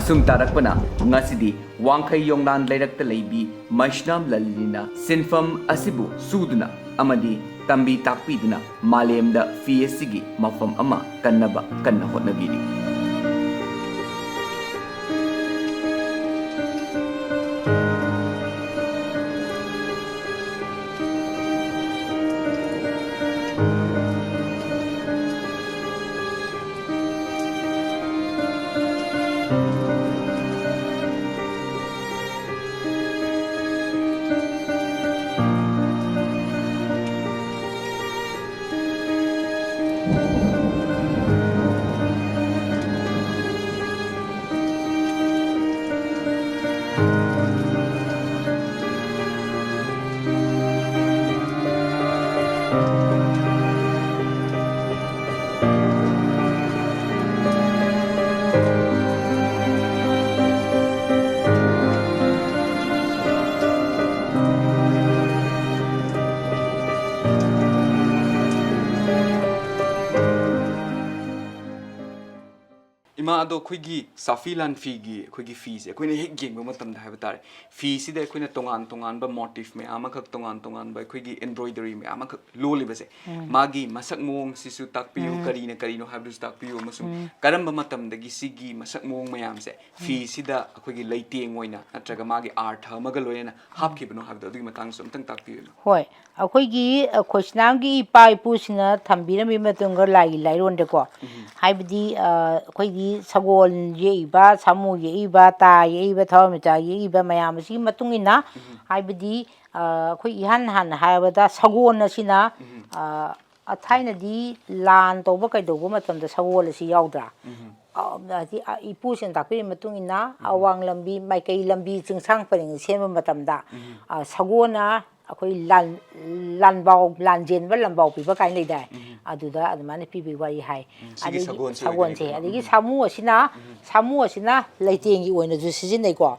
asum tarakpana ngasidi wangkhai yongnan leirakta leibi maishnam lalina sinfam asibu suduna amadi tambi takpiduna malemda fiesigi mafam ama kannaba kanna hotnabiri ima ado khoi safilan fi se khoi ne hek geng ma tam da ha ba fi si de khoi na tongan ba motif me ama khak tongan ba khoi embroidery me ama khak lo li ba se magi masak mong si su tak piu kari no ha du tak piu masum karam ba matam da gi si gi masak mong mayam se fi si da khoi leiteng oina natraga magi art ha ma ga loina hap ki bno ha da du matang sum tang tak piu hoi akhoi khosnam gi pai pu sina thambira mi matung ga lai ron de ko haibdi akhoi sagol ye ba samu ye ba ta ye ba thawm ta ye ba mayam si matung ina haibdi akhoi han haibada sagon asina athaina di lan to ba kai do ba matam da sagol si yaudra ipu sen takpi matung ina awang lambi mai kai lambi chingsang paring sem matam da sagona akhoi lan jen ba lambau pi ba kai nei dai aduda admane pi bi wari hai adi sagon se adi samu asina leiteng gi oina ju sijin nei ko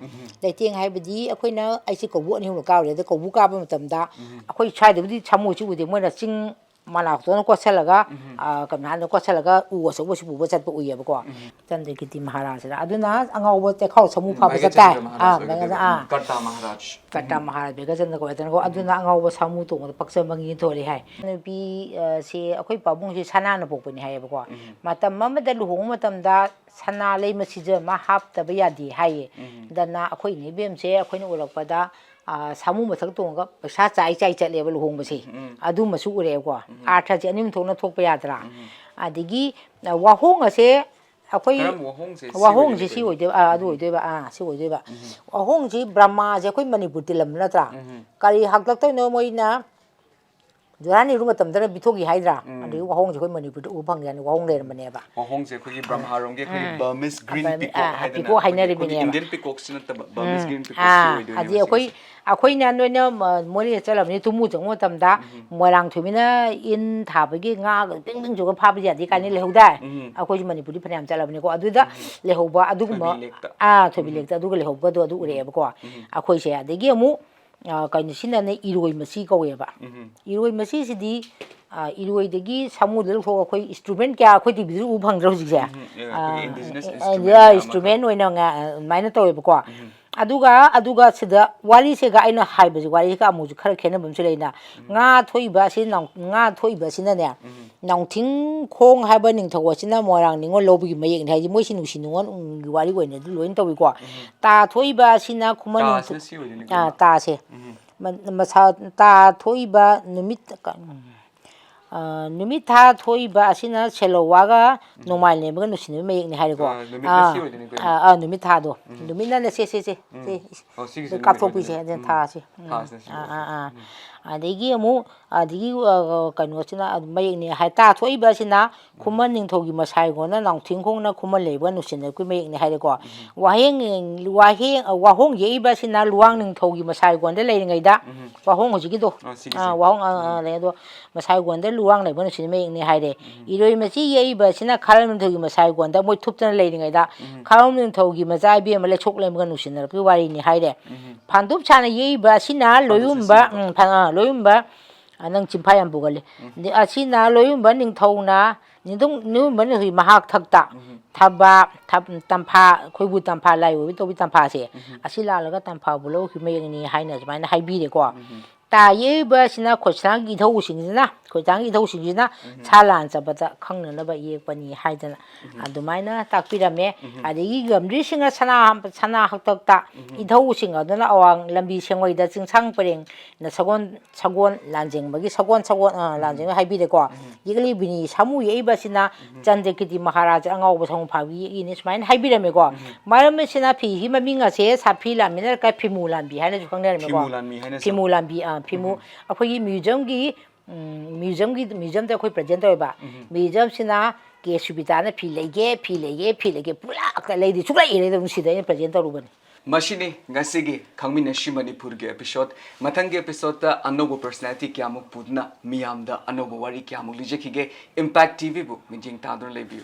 leiteng hai badi akhoi na ai si ko bu ni hu ka le da ko bu ka ba matam da akhoi chai de budi samu chi ude moina ching mana to ko salaga kamna no ko salaga u so bo si bu chat bu uye ba ko tan de kiti maharaj aduna angau bo te khau samu pha ba ta kata maharaj be ga jan ko tan ko aduna angau bo samu to ko paksa mangi thori hai bi se akhoi pabung si sana na pok ni hai ba ko matam ma da lu hong matam da sana lei ma si je ma hap ta ba ya di hai dana akhoi ni bem se akhoi ni ulak pa da samu mathak tonga paisa chai chat level hong basi adu masu ure ko artha je anim thona thok pa yadra adigi wahong ase akhoi wahong je si oi de adu oi de ba si oi de ba wahong ji brahma je akhoi manipur tilam na tra kari haklak to no moina Durani rumah tam-tam bitogi haidra, adi wahong je koi Manipur tu upang jani wahong le mane ba. Wahong je koi Brahma rong ke koi Burmese green peacock haidra. Peacock haidra koi Indian peacock sina taba Burmese green peacock si oi adi akoi na no na moli chalam ni tumu jong mo tam da molang thumina in tha ba gi nga ting ting jo pha ba ya di kan ni le hoda akoi Manipur di phanam chalam ni ko adu da le hoba adu ma thobi lekta adu le hoba do adu ure ba ko akoi se adi gi mu kain sina ne iroi masi ko ye ba iroi masi sidi iroi degi samu del tho khoi instrument kya khoi ti biru u phang ro ji ja instrument oina nga maina to ba ko aduga sida wali se ga aina haiba ji wali ka amu khara khena bam leina nga thoiba si nga thoiba sina ne nang thing khong haiba ning thawa sina morang ningo lobi mayek ne haji moi sinu sinungon wali go ne loin to ko ta thoiba sina khuman ta se masa ta thoiba numit tha thoiba asina selowaga normal ne ba nusin mayek ne hai ko numit tha do numit na se ka thopi se den tha se adigi amu adigi kanu sina mayek ne hai ta thoiba sina khuman ning thogi masai go na nang thingkhong na khuman leba nusin ku mayek ne hai ko wahong ye ba sina luang ning thogi masai go de lei ngai da wahong hoji gi do wahong le do masai go de luang leba nusin mayek ne hai de iroi machi ye ba sina khalam ning thogi masai go da moi thup tan lei ngai da khalam ning thogi majai bi ma le chok lem ga nusin ku wari ni hai de phandup chana ye ba sina loyum ba loyumba nang chimpayam bugale ni asina loyumba ning thona nidung nu man hui mahak thakta thaba tampha khoibu tampha lai wi to bi tampha se asila laga tampha bulo hi me ni haina jmaina haibi de ko ta ye ba sina khosang gi thau singina khosang gi thau singina chalan chabata khangna na ba ye pani haidana adumaina takpirame adigi gamri singa sana haktakta i thau singa dana awang lambi sengoi da chingsang pareng na sagon lanjeng bagi sagon lanjeng haibi de ko yigli bini samu ye ba sina chande kiti maharaj angau ba thong phawi i ni smain haibi rame ko maram sina phi hi maminga se sapi la minar ka phimulan bi haina ju khangner me ko phimulan bi phimu akhoi museum da akhoi present toy ba museum sina ke subita na phi lege pula ka lei di chukla ire da musida present to ruban Mashini ngasigi Khangminashi Manipur ge episode mathang ge episode ta anobo personality kya muk pudna miyam da anobo wari kya muk lije khige Impact TV bu minjing ta don lebiu